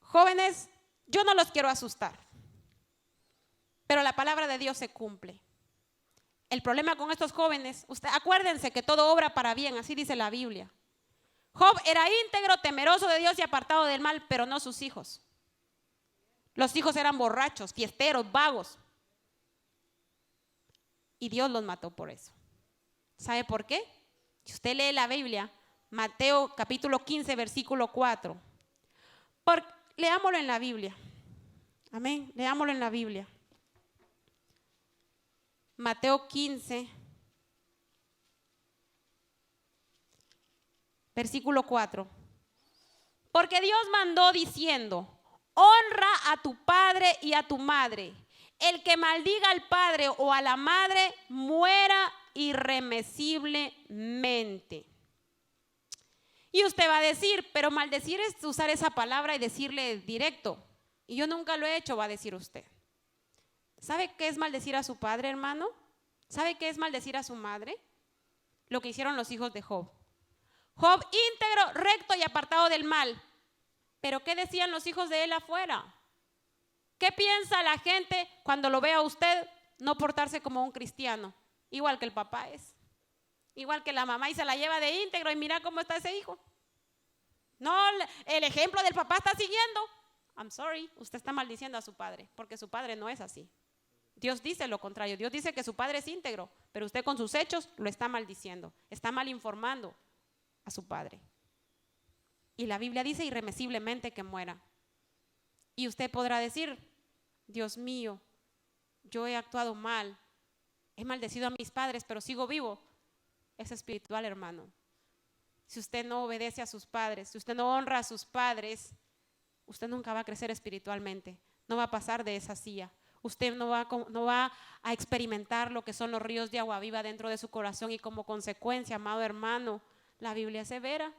Jóvenes, yo no los quiero asustar, pero la palabra de Dios se cumple. El problema con estos jóvenes, acuérdense que todo obra para bien, así dice la Biblia. Job era íntegro, temeroso de Dios y apartado del mal, pero no sus hijos. Los hijos eran borrachos, fiesteros, vagos. Y Dios los mató por eso. ¿Sabe por qué? Si usted lee la Biblia, Mateo capítulo 15, versículo 4. Leámoslo en la Biblia. Amén. Leámoslo en la Biblia. Mateo 15, versículo 4. Porque Dios mandó diciendo: honra a tu padre y a tu madre. El que maldiga al padre o a la madre muera irremisiblemente. Y usted va a decir, pero maldecir es usar esa palabra y decirle directo. Y yo nunca lo he hecho, va a decir usted. ¿Sabe qué es maldecir a su padre, hermano? ¿Sabe qué es maldecir a su madre? Lo que hicieron los hijos de Job. Job íntegro, recto y apartado del mal. Pero ¿qué decían los hijos de él afuera? ¿Qué piensa la gente cuando lo ve a usted no portarse como un cristiano? Igual que el papá es. Igual que la mamá, y se la lleva de íntegro y mira cómo está ese hijo. No, el ejemplo del papá está siguiendo. I'm sorry, usted está maldiciendo a su padre, porque su padre no es así. Dios dice lo contrario. Dios dice que su padre es íntegro, pero usted con sus hechos lo está maldiciendo. Está mal informando a su padre. Y la Biblia dice irremisiblemente que muera. Y usted podrá decir: Dios mío, yo he actuado mal, he maldecido a mis padres, pero sigo vivo. Es espiritual, hermano. Si usted no obedece a sus padres, si usted no honra a sus padres, usted nunca va a crecer espiritualmente. No va a pasar de esa silla. Usted no va a experimentar lo que son los ríos de agua viva dentro de su corazón, y como consecuencia, amado hermano, la Biblia es severa.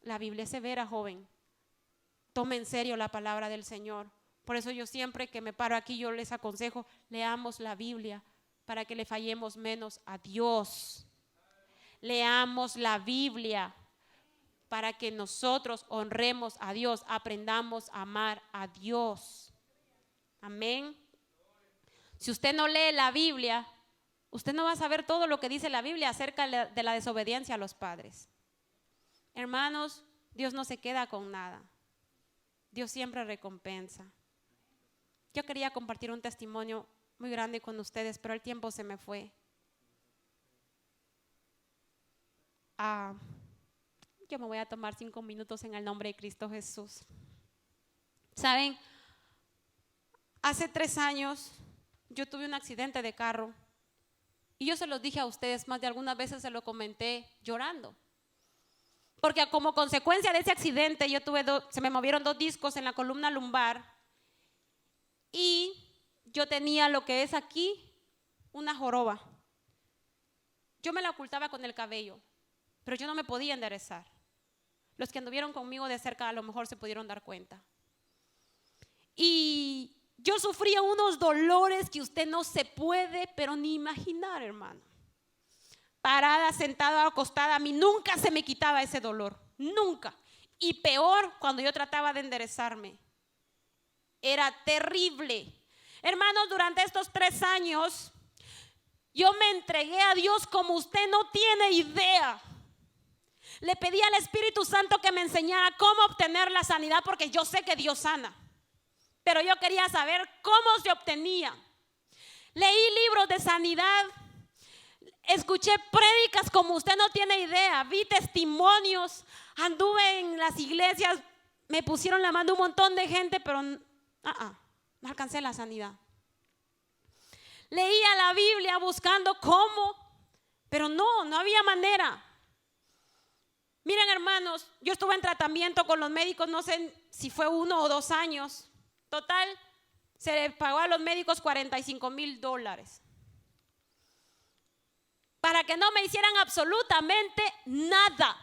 La Biblia es severa, joven. Tome en serio la palabra del Señor. Por eso yo siempre que me paro aquí, yo les aconsejo, leamos la Biblia para que le fallemos menos a Dios. Leamos la Biblia para que nosotros honremos a Dios, aprendamos a amar a Dios. Amén. Si usted no lee la Biblia, usted no va a saber todo lo que dice la Biblia acerca de la desobediencia a los padres. Hermanos, Dios no se queda con nada. Dios siempre recompensa. Yo quería compartir un testimonio muy grande con ustedes, pero el tiempo se me fue. Yo me voy a tomar 5 minutos en el nombre de Cristo Jesús. ¿Saben? Hace 3 años yo tuve un accidente de carro y yo se los dije a ustedes, más de algunas veces se lo comenté llorando. Porque como consecuencia de ese accidente se me movieron 2 discos en la columna lumbar y yo tenía lo que es aquí una joroba. Yo me la ocultaba con el cabello, pero yo no me podía enderezar. Los que anduvieron conmigo de cerca a lo mejor se pudieron dar cuenta. Y yo sufría unos dolores que usted no se puede, pero ni imaginar, hermano. Parada, sentada, acostada, a mí nunca se me quitaba ese dolor, nunca. Y peor cuando yo trataba de enderezarme. Era terrible. Hermanos, durante estos 3 años, yo me entregué a Dios como usted no tiene idea. Le pedí al Espíritu Santo que me enseñara cómo obtener la sanidad, porque yo sé que Dios sana. Pero yo quería saber cómo se obtenía. Leí libros de sanidad, escuché prédicas como usted no tiene idea, vi testimonios, anduve en las iglesias, me pusieron la mano un montón de gente, pero no alcancé la sanidad. Leía la Biblia buscando cómo, pero no había manera. Miren, hermanos, yo estuve en tratamiento con los médicos, no sé si fue 1 o 2 años. Total, se le pagó a los médicos $45,000 para que no me hicieran absolutamente nada.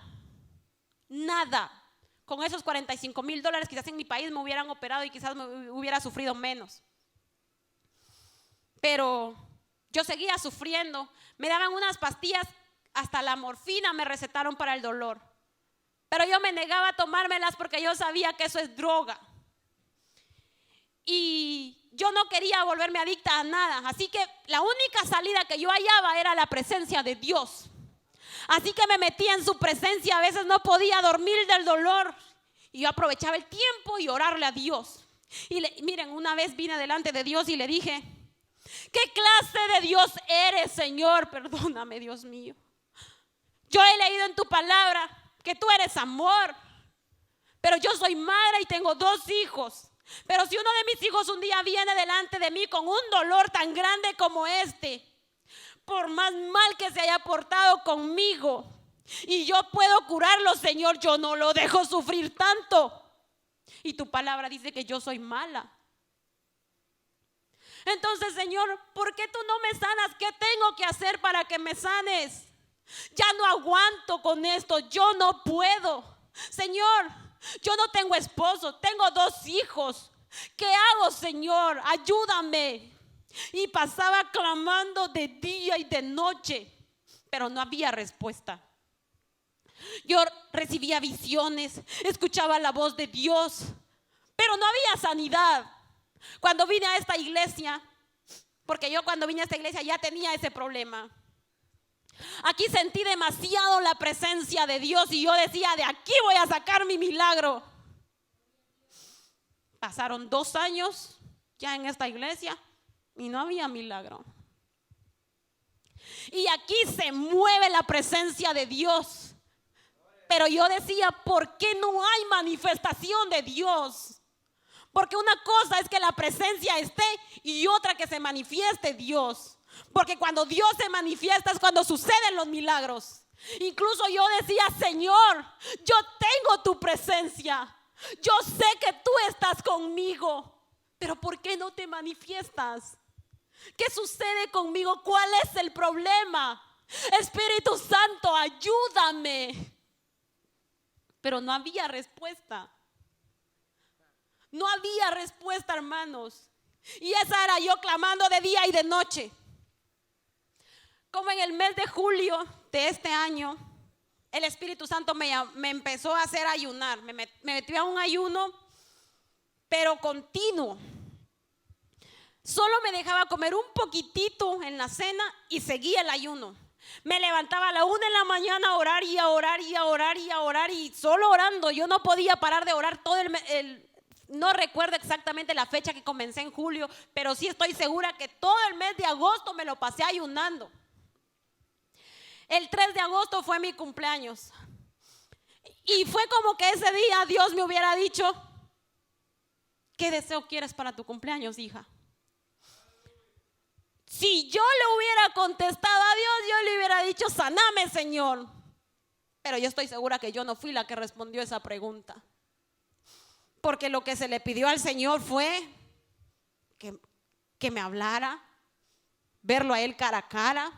Con esos $45,000 quizás en mi país me hubieran operado y quizás me hubiera sufrido menos. Pero yo seguía sufriendo. Me daban unas pastillas, hasta la morfina me recetaron para el dolor. Pero yo me negaba a tomármelas porque yo sabía que eso es droga. Y yo no quería volverme adicta a nada. Así que la única salida que yo hallaba era la presencia de Dios. Así que me metía en su presencia. A veces no podía dormir del dolor. Y yo aprovechaba el tiempo y orarle a Dios. Y miren, una vez vine delante de Dios y le dije: ¿qué clase de Dios eres, Señor? Perdóname, Dios mío. Yo he leído en tu palabra que tú eres amor. Pero yo soy madre y tengo 2 hijos. Pero si uno de mis hijos un día viene delante de mí con un dolor tan grande como este, por más mal que se haya portado conmigo, y yo puedo curarlo, Señor, yo no lo dejo sufrir tanto. Y tu palabra dice que yo soy mala. Entonces, Señor, ¿por qué tú no me sanas? ¿Qué tengo que hacer para que me sanes? Ya no aguanto con esto, yo no puedo. Señor, yo no tengo esposo, tengo 2 hijos. ¿Qué hago, Señor? Ayúdame. Y pasaba clamando de día y de noche, pero no había respuesta. Yo recibía visiones, escuchaba la voz de Dios, pero no había sanidad. Cuando vine a esta iglesia, porque yo cuando vine a esta iglesia ya tenía ese problema. Aquí sentí demasiado la presencia de Dios y yo decía: de aquí voy a sacar mi milagro. Pasaron 2 años ya en esta iglesia y no había milagro. Y aquí se mueve la presencia de Dios. Pero yo decía: ¿por qué no hay manifestación de Dios? Porque una cosa es que la presencia esté y otra que se manifieste Dios. Porque cuando Dios se manifiesta es cuando suceden los milagros. Incluso yo decía: Señor, yo tengo tu presencia. Yo sé que tú estás conmigo. Pero ¿por qué no te manifiestas? ¿Qué sucede conmigo? ¿Cuál es el problema? Espíritu Santo, ayúdame. Pero no había respuesta. No había respuesta, hermanos. Y esa era yo clamando de día y de noche. Como en el mes de julio de este año, el Espíritu Santo me empezó a hacer ayunar. Me metió a un ayuno, pero continuo. Solo me dejaba comer un poquitito en la cena y seguía el ayuno. Me levantaba a la 1 de la mañana a orar y a orar y a orar y a orar, y solo orando. Yo no podía parar de orar todo no recuerdo exactamente la fecha que comencé en julio, pero sí estoy segura que todo el mes de agosto me lo pasé ayunando. El 3 de agosto fue mi cumpleaños. Y fue como que ese día Dios me hubiera dicho: ¿qué deseo quieres para tu cumpleaños, hija? Si yo le hubiera contestado a Dios, yo le hubiera dicho, saname, Señor. Pero yo estoy segura que yo no fui la que respondió esa pregunta. Porque lo que se le pidió al Señor fue que me hablara, verlo a Él cara a cara.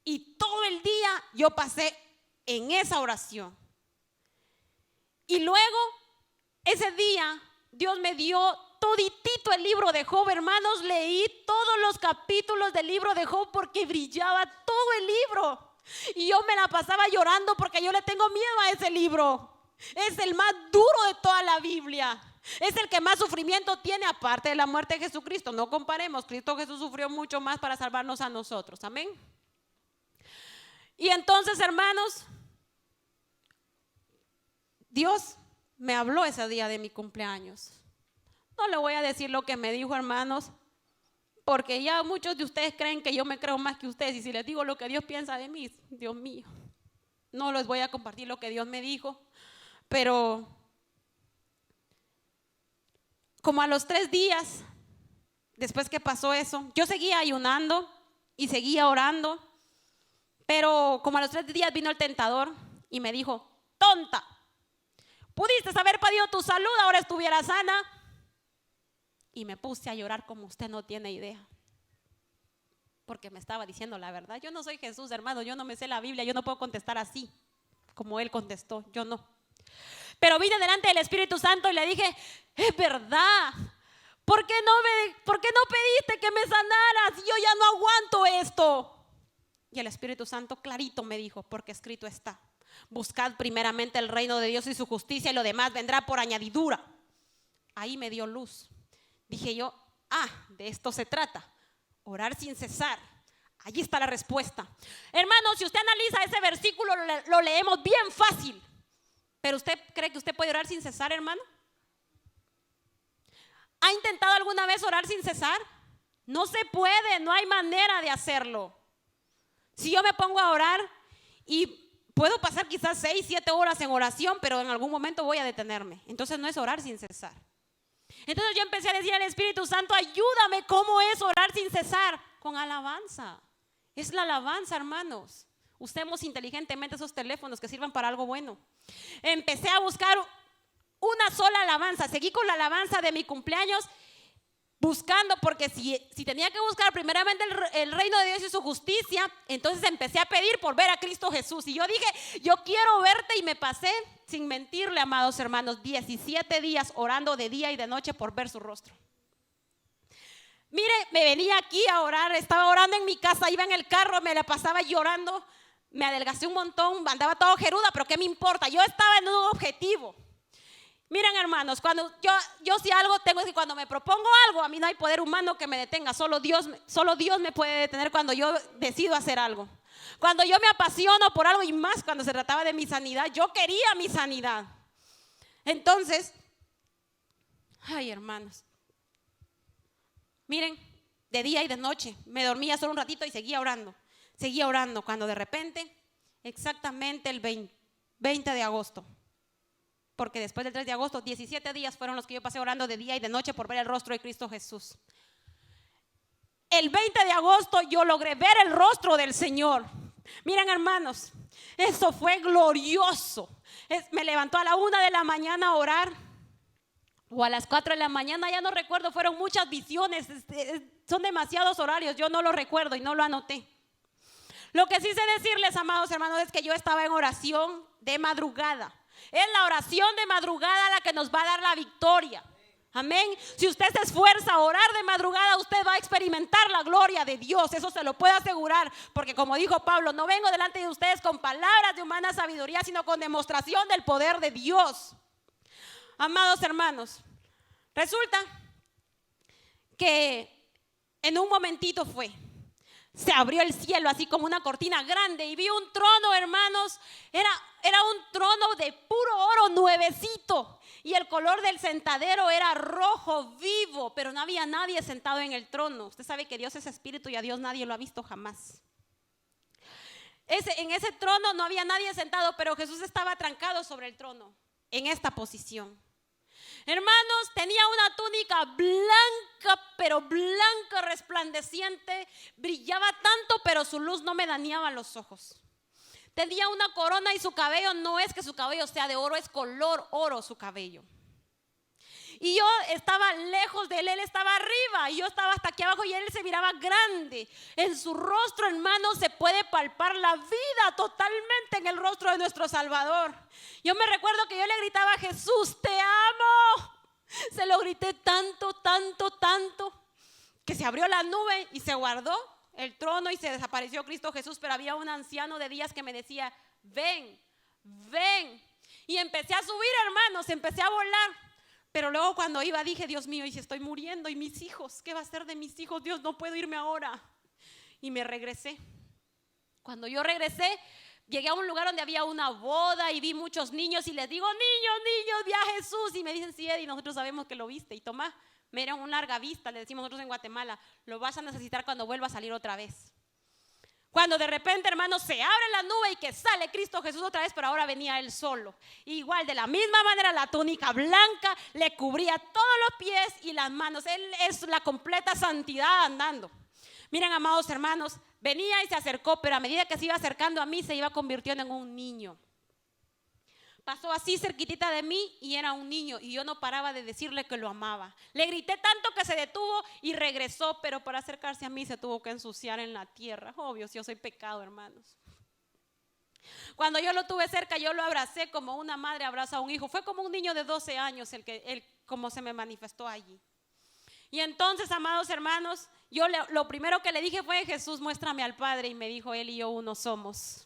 Y todo el día yo pasé en esa oración. Y luego, ese día, Dios me dio toditito el libro de Job, hermanos. Leí todos los capítulos del libro de Job porque brillaba todo el libro. Y yo me la pasaba llorando porque yo le tengo miedo a ese libro. Es el más duro de toda la Biblia. Es el que más sufrimiento tiene aparte de la muerte de Jesucristo. No comparemos, Cristo Jesús sufrió mucho más para salvarnos a nosotros. Amén. Y entonces, hermanos, Dios me habló ese día de mi cumpleaños. No le voy a decir lo que me dijo, hermanos, porque ya muchos de ustedes creen que yo me creo más que ustedes. Y si les digo lo que Dios piensa de mí, Dios mío, no les voy a compartir lo que Dios me dijo. Pero como a los 3 días, después que pasó eso, yo seguía ayunando y seguía orando. Pero como a los 3 días vino el tentador y me dijo, tonta, pudiste haber pedido tu salud, ahora estuviera sana. Y me puse a llorar como usted no tiene idea. Porque me estaba diciendo la verdad. Yo no soy Jesús, hermano, yo no me sé la Biblia, yo no puedo contestar así, como él contestó, yo no. Pero vine delante del Espíritu Santo y le dije, es verdad, ¿por qué no pediste que me sanaras? Yo ya no aguanto esto. Y el Espíritu Santo clarito me dijo, porque escrito está, buscad primeramente el reino de Dios y su justicia y lo demás vendrá por añadidura. Ahí me dio luz. Dije yo, de esto se trata, orar sin cesar. Allí está la respuesta. Hermano, si usted analiza ese versículo, lo leemos bien fácil. Pero ¿usted cree que usted puede orar sin cesar, hermano? ¿Ha intentado alguna vez orar sin cesar? No se puede, no hay manera de hacerlo. Si yo me pongo a orar y puedo pasar quizás 6, 7 horas en oración, pero en algún momento voy a detenerme. Entonces no es orar sin cesar. Entonces yo empecé a decir al Espíritu Santo, ayúdame, ¿cómo es orar sin cesar? Con alabanza. Es la alabanza, hermanos. Usemos inteligentemente esos teléfonos que sirvan para algo bueno. Empecé a buscar una sola alabanza. Seguí con la alabanza de mi cumpleaños, buscando, porque si tenía que buscar primeramente el reino de Dios y su justicia, entonces empecé a pedir por ver a Cristo Jesús. Y yo dije, yo quiero verte, y me pasé, sin mentirle, amados hermanos, 17 días orando de día y de noche por ver su rostro. Mire, me venía aquí a orar, estaba orando en mi casa, iba en el carro, me la pasaba llorando, me adelgacé un montón, andaba todo jeruda, pero ¿qué me importa? Yo estaba en un objetivo. Miren, hermanos, cuando yo si algo tengo es que cuando me propongo algo, a mí no hay poder humano que me detenga. Solo Dios me puede detener cuando yo decido hacer algo. Cuando yo me apasiono por algo, y más cuando se trataba de mi sanidad, yo quería mi sanidad. Entonces, hermanos, miren, de día y de noche, me dormía solo un ratito y seguía orando. Seguía orando cuando de repente, exactamente el 20 de agosto, porque después del 3 de agosto, 17 días fueron los que yo pasé orando de día y de noche por ver el rostro de Cristo Jesús. El 20 de agosto yo logré ver el rostro del Señor. Miren, hermanos, eso fue glorioso. Me levantó a la 1 de la mañana a orar, o a las 4 de la mañana, ya no recuerdo, fueron muchas visiones, son demasiados horarios, yo no lo recuerdo y no lo anoté. Lo que sí sé decirles, amados hermanos, es que yo estaba en oración de madrugada. Es la oración de madrugada la que nos va a dar la victoria. Amén. Si usted se esfuerza a orar de madrugada, usted va a experimentar la gloria de Dios. Eso se lo puedo asegurar, porque como dijo Pablo, no vengo delante de ustedes con palabras de humana sabiduría, sino con demostración del poder de Dios. Amados hermanos, resulta que en un momentito se abrió el cielo así como una cortina grande y vi un trono, hermanos. Era un trono de puro oro nuevecito, y el color del sentadero era rojo vivo, pero no había nadie sentado en el trono. Usted sabe que Dios es espíritu y a Dios nadie lo ha visto jamás. En ese trono no había nadie sentado, pero Jesús estaba trancado sobre el trono en esta posición. Hermanos, tenía una túnica blanca, pero blanca, resplandeciente. Brillaba tanto, pero su luz no me dañaba los ojos. Tenía una corona y su cabello no es que su cabello sea de oro, es color oro su cabello. Y yo estaba lejos de él estaba arriba y yo estaba hasta aquí abajo y él se miraba grande. En su rostro, hermano, se puede palpar la vida totalmente en el rostro de nuestro Salvador. Yo me recuerdo que yo le gritaba a Jesús, te amo. Se lo grité tanto, tanto, tanto, que se abrió la nube y se guardó el trono y se desapareció Cristo Jesús. Pero había un anciano de días que me decía, ven, ven. Y empecé a subir, hermanos, empecé a volar. Pero luego cuando iba dije, Dios mío, y si estoy muriendo, y mis hijos, ¿qué va a ser de mis hijos? Dios, no puedo irme ahora. Y me regresé. Cuando yo regresé, llegué a un lugar donde había una boda y vi muchos niños y les digo, niños, vi a Jesús. Y me dicen, sí, Eddie, nosotros sabemos que lo viste. Y toma, me dieron una larga vista, le decimos nosotros en Guatemala, lo vas a necesitar cuando vuelva a salir otra vez. Cuando de repente, hermanos, se abre la nube y que sale Cristo Jesús otra vez, pero ahora venía él solo. Igual, de la misma manera, la túnica blanca le cubría todos los pies y las manos. Él es la completa santidad andando. Miren, amados hermanos, venía y se acercó, pero a medida que se iba acercando a mí, se iba convirtiendo en un niño. Pasó así cerquitita de mí y era un niño y yo no paraba de decirle que lo amaba. Le grité tanto que se detuvo y regresó, pero para acercarse a mí se tuvo que ensuciar en la tierra. Obvio, si yo soy pecado, hermanos. Cuando yo lo tuve cerca, yo lo abracé como una madre abraza a un hijo. Fue como un niño de 12 años como se me manifestó allí. Y entonces, amados hermanos, yo lo primero que le dije fue, Jesús, muéstrame al Padre. Y me dijo, él y yo uno somos.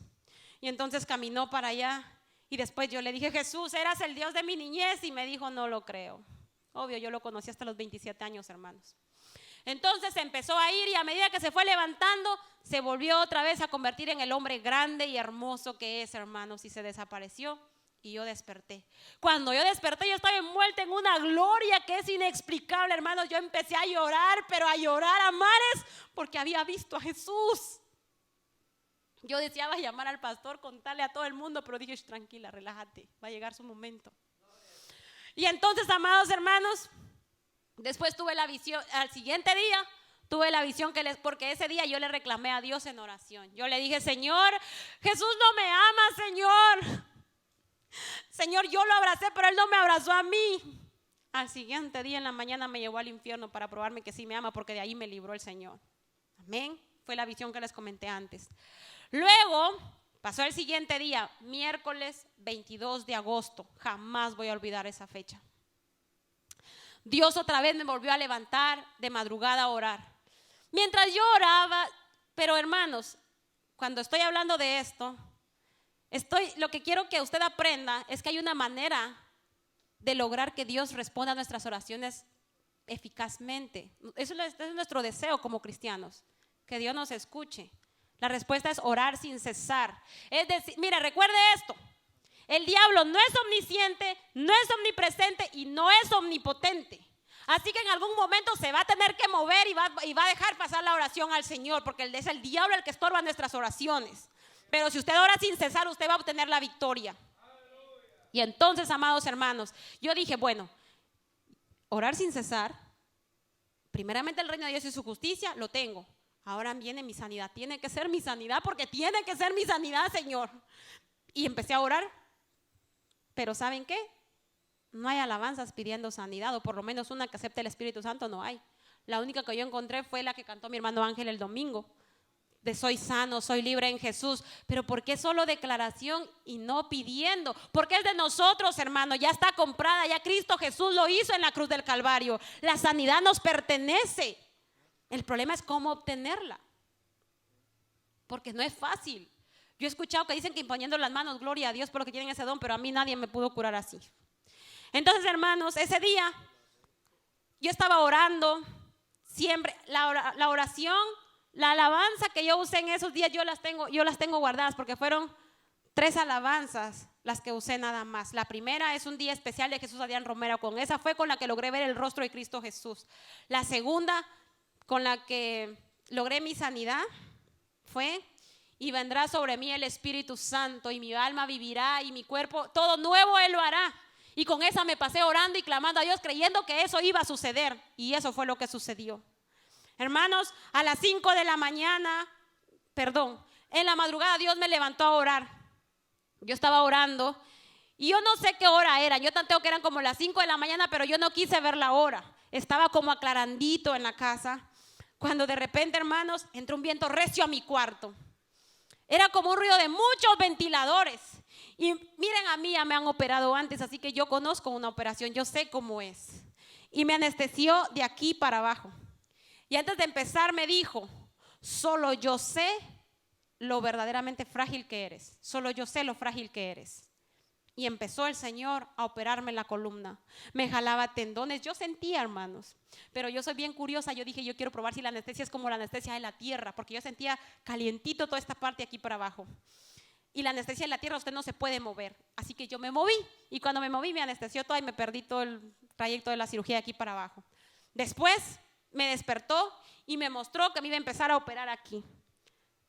Y entonces caminó para allá. Y después yo le dije, Jesús, ¿eras el Dios de mi niñez? Y me dijo, no lo creo. Obvio, yo lo conocí hasta los 27 años, hermanos. Entonces empezó a ir y a medida que se fue levantando, se volvió otra vez a convertir en el hombre grande y hermoso que es, hermanos, y se desapareció. Y yo desperté. Cuando yo desperté, yo estaba envuelta en una gloria que es inexplicable, hermanos. Yo empecé a llorar, pero a llorar a mares, porque había visto a Jesús. Yo deseaba llamar al pastor, contarle a todo el mundo, pero dije, tranquila, relájate, va a llegar su momento. Y entonces, amados hermanos, después tuve la visión, al siguiente día, tuve la visión porque ese día yo le reclamé a Dios en oración. Yo le dije, Señor, Jesús no me ama, Señor. Señor, yo lo abracé, pero Él no me abrazó a mí. Al siguiente día en la mañana me llevó al infierno para probarme que sí me ama, porque de ahí me libró el Señor. Amén. Fue la visión que les comenté antes. Luego pasó el siguiente día, miércoles 22 de agosto. Jamás voy a olvidar esa fecha. Dios otra vez me volvió a levantar de madrugada a orar. Mientras yo oraba, pero hermanos, cuando estoy hablando de esto, lo que quiero que usted aprenda es que hay una manera de lograr que Dios responda a nuestras oraciones eficazmente. Eso es nuestro deseo como cristianos, que Dios nos escuche. La respuesta es orar sin cesar. Es decir, mira, recuerde esto. El diablo no es omnisciente, no es omnipresente y no es omnipotente. Así que en algún momento se va a tener que mover y va a dejar pasar la oración al Señor, porque es el diablo el que estorba nuestras oraciones. Pero si usted ora sin cesar, usted va a obtener la victoria. Y entonces, amados hermanos, yo dije, bueno, orar sin cesar, primeramente el reino de Dios y su justicia, lo tengo. Ahora viene mi sanidad, tiene que ser mi sanidad porque tiene que ser mi sanidad, Señor. Y empecé a orar, pero ¿saben qué? No hay alabanzas pidiendo sanidad, o por lo menos una que acepte el Espíritu Santo no hay. La única que yo encontré fue la que cantó mi hermano Ángel el domingo, de soy sano, soy libre en Jesús. Pero ¿por qué solo declaración y no pidiendo? Porque es de nosotros, hermano, ya está comprada, ya Cristo Jesús lo hizo en la cruz del Calvario. La sanidad nos pertenece. El problema es cómo obtenerla, porque no es fácil. Yo he escuchado que dicen que imponiendo las manos, gloria a Dios por lo que tienen ese don, pero a mí nadie me pudo curar así. Entonces, hermanos, ese día yo estaba orando, siempre la oración, la alabanza que yo usé en esos días, yo las tengo guardadas, porque fueron 3 alabanzas las que usé nada más. La primera es un día especial de Jesús Adrián Romero, con esa fue con la que logré ver el rostro de Cristo Jesús. La segunda con la que logré mi sanidad fue: y vendrá sobre mí el Espíritu Santo y mi alma vivirá y mi cuerpo, todo nuevo Él lo hará. Y con esa me pasé orando y clamando a Dios, creyendo que eso iba a suceder. Y eso fue lo que sucedió. Hermanos, a las 5 de la mañana, en la madrugada Dios me levantó a orar. Yo estaba orando y yo no sé qué hora era. Yo tanteo que eran como las 5 de la mañana, pero yo no quise ver la hora. Estaba como aclarandito en la casa, cuando de repente, hermanos, entró un viento recio a mi cuarto. Era como un ruido de muchos ventiladores. Y miren, a mí ya me han operado antes, así que yo conozco una operación, yo sé cómo es. Y me anestesió de aquí para abajo. Y antes de empezar me dijo: solo yo sé lo verdaderamente frágil que eres. Solo yo sé lo frágil que eres. Y empezó el Señor a operarme la columna. Me jalaba tendones. Yo sentía, hermanos, pero yo soy bien curiosa. Yo dije, yo quiero probar si la anestesia es como la anestesia de la tierra, porque yo sentía calientito toda esta parte aquí para abajo. Y la anestesia de la tierra usted no se puede mover. Así que yo me moví. Y cuando me moví me anestesió toda y me perdí todo el trayecto de la cirugía de aquí para abajo. Después me despertó y me mostró que me iba a empezar a operar aquí.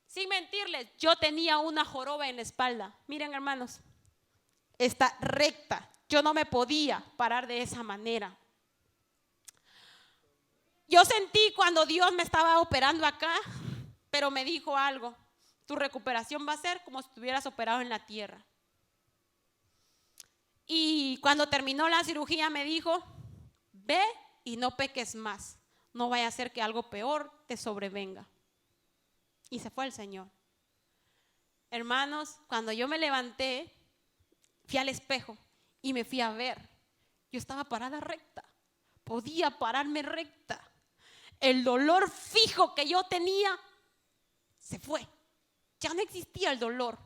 Sin mentirles, yo tenía una joroba en la espalda. Miren, hermanos, está recta. Yo no me podía parar de esa manera. Yo sentí cuando Dios me estaba operando acá, pero me dijo algo: tu recuperación va a ser como si estuvieras operado en la tierra. Y cuando terminó la cirugía me dijo: ve y no peques más, no vaya a ser que algo peor te sobrevenga. Y se fue el Señor. Hermanos, cuando yo me levanté, fui al espejo y me fui a ver. Yo estaba parada recta, podía pararme recta. El dolor fijo que yo tenía se fue. Ya no existía el dolor.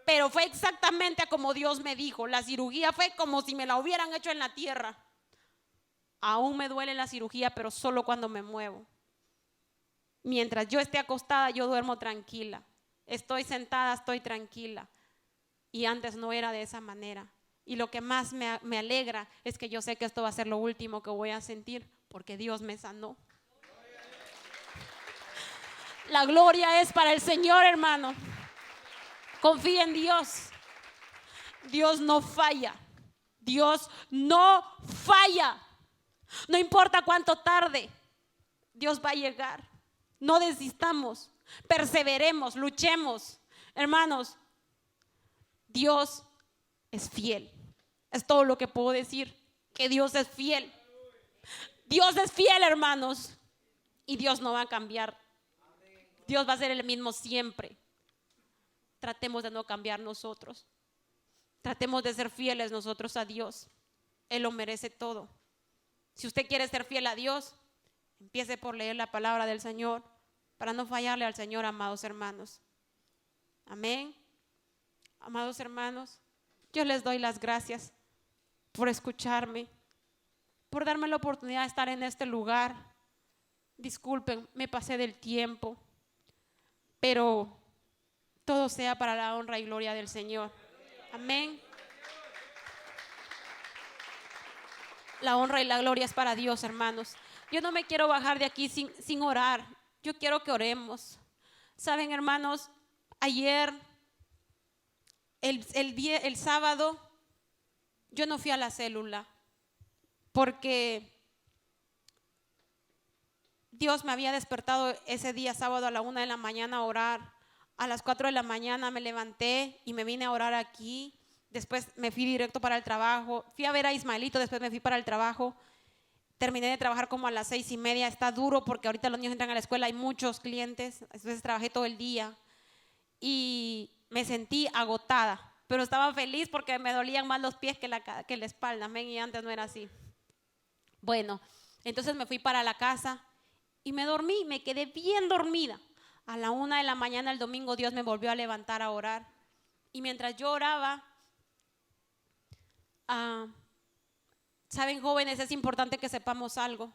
Pero fue exactamente como Dios me dijo. La cirugía fue como si me la hubieran hecho en la tierra. Aún me duele la cirugía, pero solo cuando me muevo. Mientras yo esté acostada, yo duermo tranquila. Estoy sentada, estoy tranquila. Y antes no era de esa manera. Y lo que más me alegra es que yo sé que esto va a ser lo último que voy a sentir, porque Dios me sanó. La gloria es para el Señor, hermano. Confía en Dios. Dios no falla. Dios no falla. No importa cuánto tarde, Dios va a llegar. No desistamos, perseveremos, luchemos. Hermanos, Dios es fiel. Es todo lo que puedo decir, que Dios es fiel. Dios es fiel, hermanos, y Dios no va a cambiar. Dios va a ser el mismo siempre. Tratemos de no cambiar nosotros. Tratemos de ser fieles nosotros a Dios. Él lo merece todo. Si usted quiere ser fiel a Dios, empiece por leer la palabra del Señor para no fallarle al Señor, amados hermanos. Amén. Amados hermanos, yo les doy las gracias por escucharme, por darme la oportunidad de estar en este lugar. Disculpen, me pasé del tiempo, pero todo sea para la honra y gloria del Señor. Amén. La honra y la gloria es para Dios, hermanos. Yo no me quiero bajar de aquí sin orar. Yo quiero que oremos. Saben, hermanos, ayer, el sábado, yo no fui a la célula porque Dios me había despertado ese día sábado a la 1 de la mañana a orar. A las 4 de la mañana me levanté y me vine a orar aquí. Después me fui directo para el trabajo. Fui a ver a Ismaelito, después me fui para el trabajo. Terminé de trabajar como a las 6:30. Está duro porque ahorita los niños entran a la escuela, hay muchos clientes. Entonces trabajé todo el día y me sentí agotada. Pero estaba feliz porque me dolían más los pies que la espalda. Amén, y antes no era así. Bueno, entonces me fui para la casa y me dormí, me quedé bien dormida. A la 1 de la mañana el domingo Dios me volvió a levantar a orar. Y mientras yo oraba, saben, jóvenes, es importante que sepamos algo.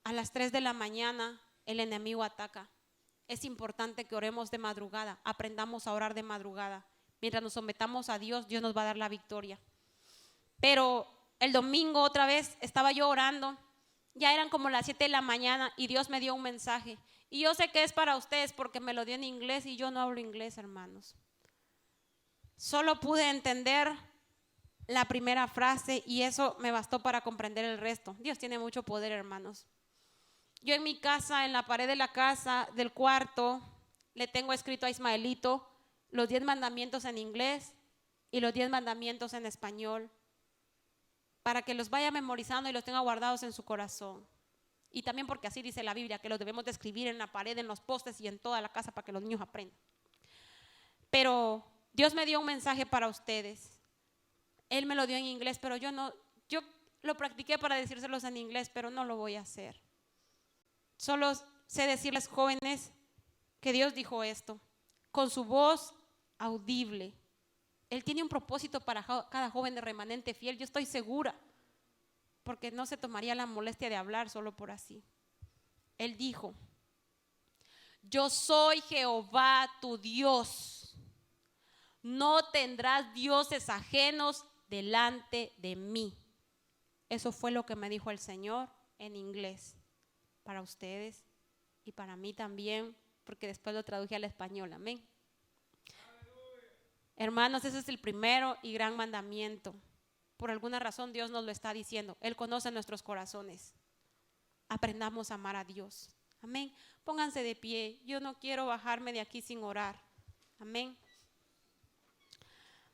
A las 3 de la mañana el enemigo ataca. Es importante que oremos de madrugada, aprendamos a orar de madrugada. Mientras nos sometamos a Dios, Dios nos va a dar la victoria. Pero el domingo otra vez estaba yo orando, ya eran como las 7 de la mañana y Dios me dio un mensaje. Y yo sé que es para ustedes porque me lo dio en inglés y yo no hablo inglés, hermanos. Solo pude entender la primera frase y eso me bastó para comprender el resto. Dios tiene mucho poder, hermanos. Yo en mi casa, en la pared de la casa, del cuarto, le tengo escrito a Ismaelito los 10 mandamientos en inglés y los 10 mandamientos en español, para que los vaya memorizando y los tenga guardados en su corazón. Y también porque así dice la Biblia, que los debemos de escribir en la pared, en los postes y en toda la casa para que los niños aprendan. Pero Dios me dio un mensaje para ustedes. Él me lo dio en inglés, pero yo lo practiqué para decírselos en inglés, pero no lo voy a hacer. Solo sé decirles, jóvenes, que Dios dijo esto, con su voz audible. Él tiene un propósito para cada joven de remanente fiel, yo estoy segura, porque no se tomaría la molestia de hablar solo por así. Él dijo, yo soy Jehová tu Dios, no tendrás dioses ajenos delante de mí. Eso fue lo que me dijo el Señor en inglés, para ustedes y para mí también, porque después lo traduje al español, amén. Hermanos, ese es el primero y gran mandamiento. Por alguna razón Dios nos lo está diciendo. Él conoce nuestros corazones. Aprendamos a amar a Dios. Amén. Pónganse de pie. Yo no quiero bajarme de aquí sin orar. Amén.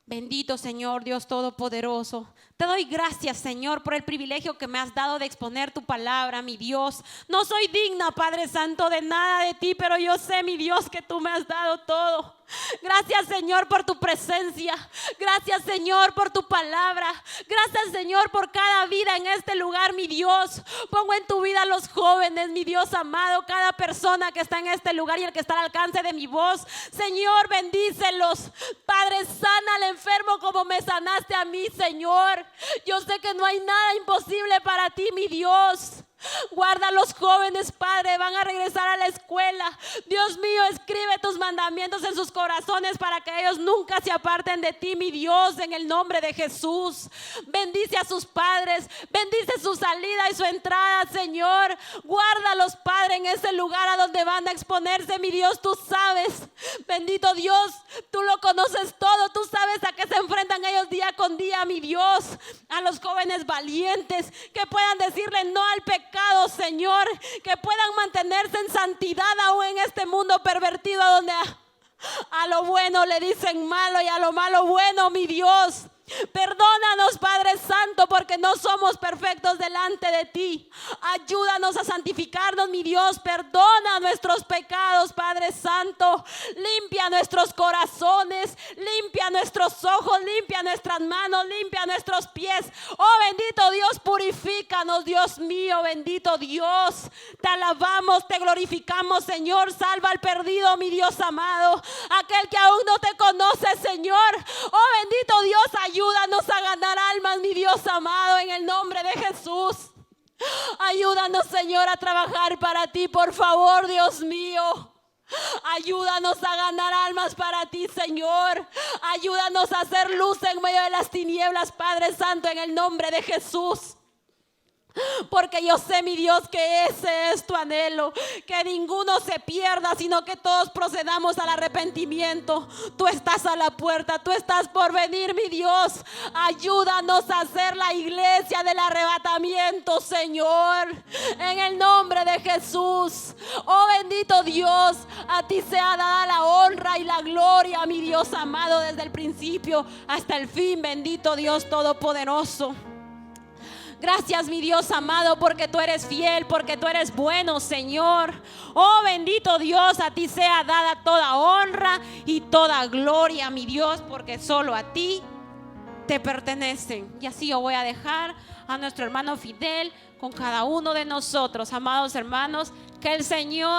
Bendito Señor, Dios Todopoderoso. Te doy gracias, Señor, por el privilegio que me has dado de exponer tu palabra, mi Dios. No soy digna, Padre Santo, de nada de ti, pero yo sé, mi Dios, que tú me has dado todo. Gracias, Señor, por tu presencia. Gracias, Señor, por tu palabra. Gracias, Señor, por cada vida en este lugar, mi Dios. Pongo en tu vida a los jóvenes, mi Dios amado, cada persona que está en este lugar y el que está al alcance de mi voz. Señor, bendícelos. Padre, sana al enfermo como me sanaste a mí, Señor. Yo sé que no hay nada imposible para ti, mi Dios. Guarda a los jóvenes, Padre, van a regresar a la escuela. Dios mío, escribe tus mandamientos en sus corazones para que ellos nunca se aparten de ti, mi Dios, en el nombre de Jesús. Bendice a sus padres, bendice su salida y su entrada, Señor. Guárdalos, Padre, en ese lugar a donde van a exponerse, mi Dios, tú sabes. Bendito Dios, tú lo conoces todo, tú sabes a qué se enfrentan ellos día con día, mi Dios. A los jóvenes valientes que puedan decirle no al pecado, Señor, que puedan mantenerse en santidad aún en este mundo pervertido donde a lo bueno le dicen malo y a lo malo bueno, mi Dios. Perdónanos, Padre Santo, porque no somos perfectos delante de ti. Ayúdanos a santificarnos, mi Dios. Perdona nuestros pecados, Padre Santo. Limpia nuestros corazones, limpia nuestros ojos, limpia nuestras manos, limpia nuestros pies. Oh, bendito Dios, purifícanos, Dios mío, bendito Dios. Te alabamos, te glorificamos, Señor. Salva al perdido, mi Dios amado, aquel que aún no te conoce, Señor. Oh, bendito Dios, ayúdanos a ganar almas, mi Dios amado, en el nombre de Jesús. Ayúdanos, Señor, a trabajar para ti, por favor, Dios mío. Ayúdanos a ganar almas para ti, Señor. Ayúdanos a hacer luz en medio de las tinieblas, Padre Santo, en el nombre de Jesús. Porque yo sé, mi Dios, que ese es tu anhelo, que ninguno se pierda, sino que todos procedamos al arrepentimiento. Tú estás a la puerta, tú estás por venir, mi Dios. Ayúdanos a hacer la iglesia del arrebatamiento, Señor, en el nombre de Jesús. Oh, bendito Dios, a ti sea dada la honra y la gloria, mi Dios amado, desde el principio hasta el fin. Bendito Dios Todopoderoso. Gracias, mi Dios amado, porque tú eres fiel, porque tú eres bueno, Señor. Oh, bendito Dios, a ti sea dada toda honra y toda gloria, mi Dios, porque solo a ti te pertenecen. Y así yo voy a dejar a nuestro hermano Fidel con cada uno de nosotros, amados hermanos, que el Señor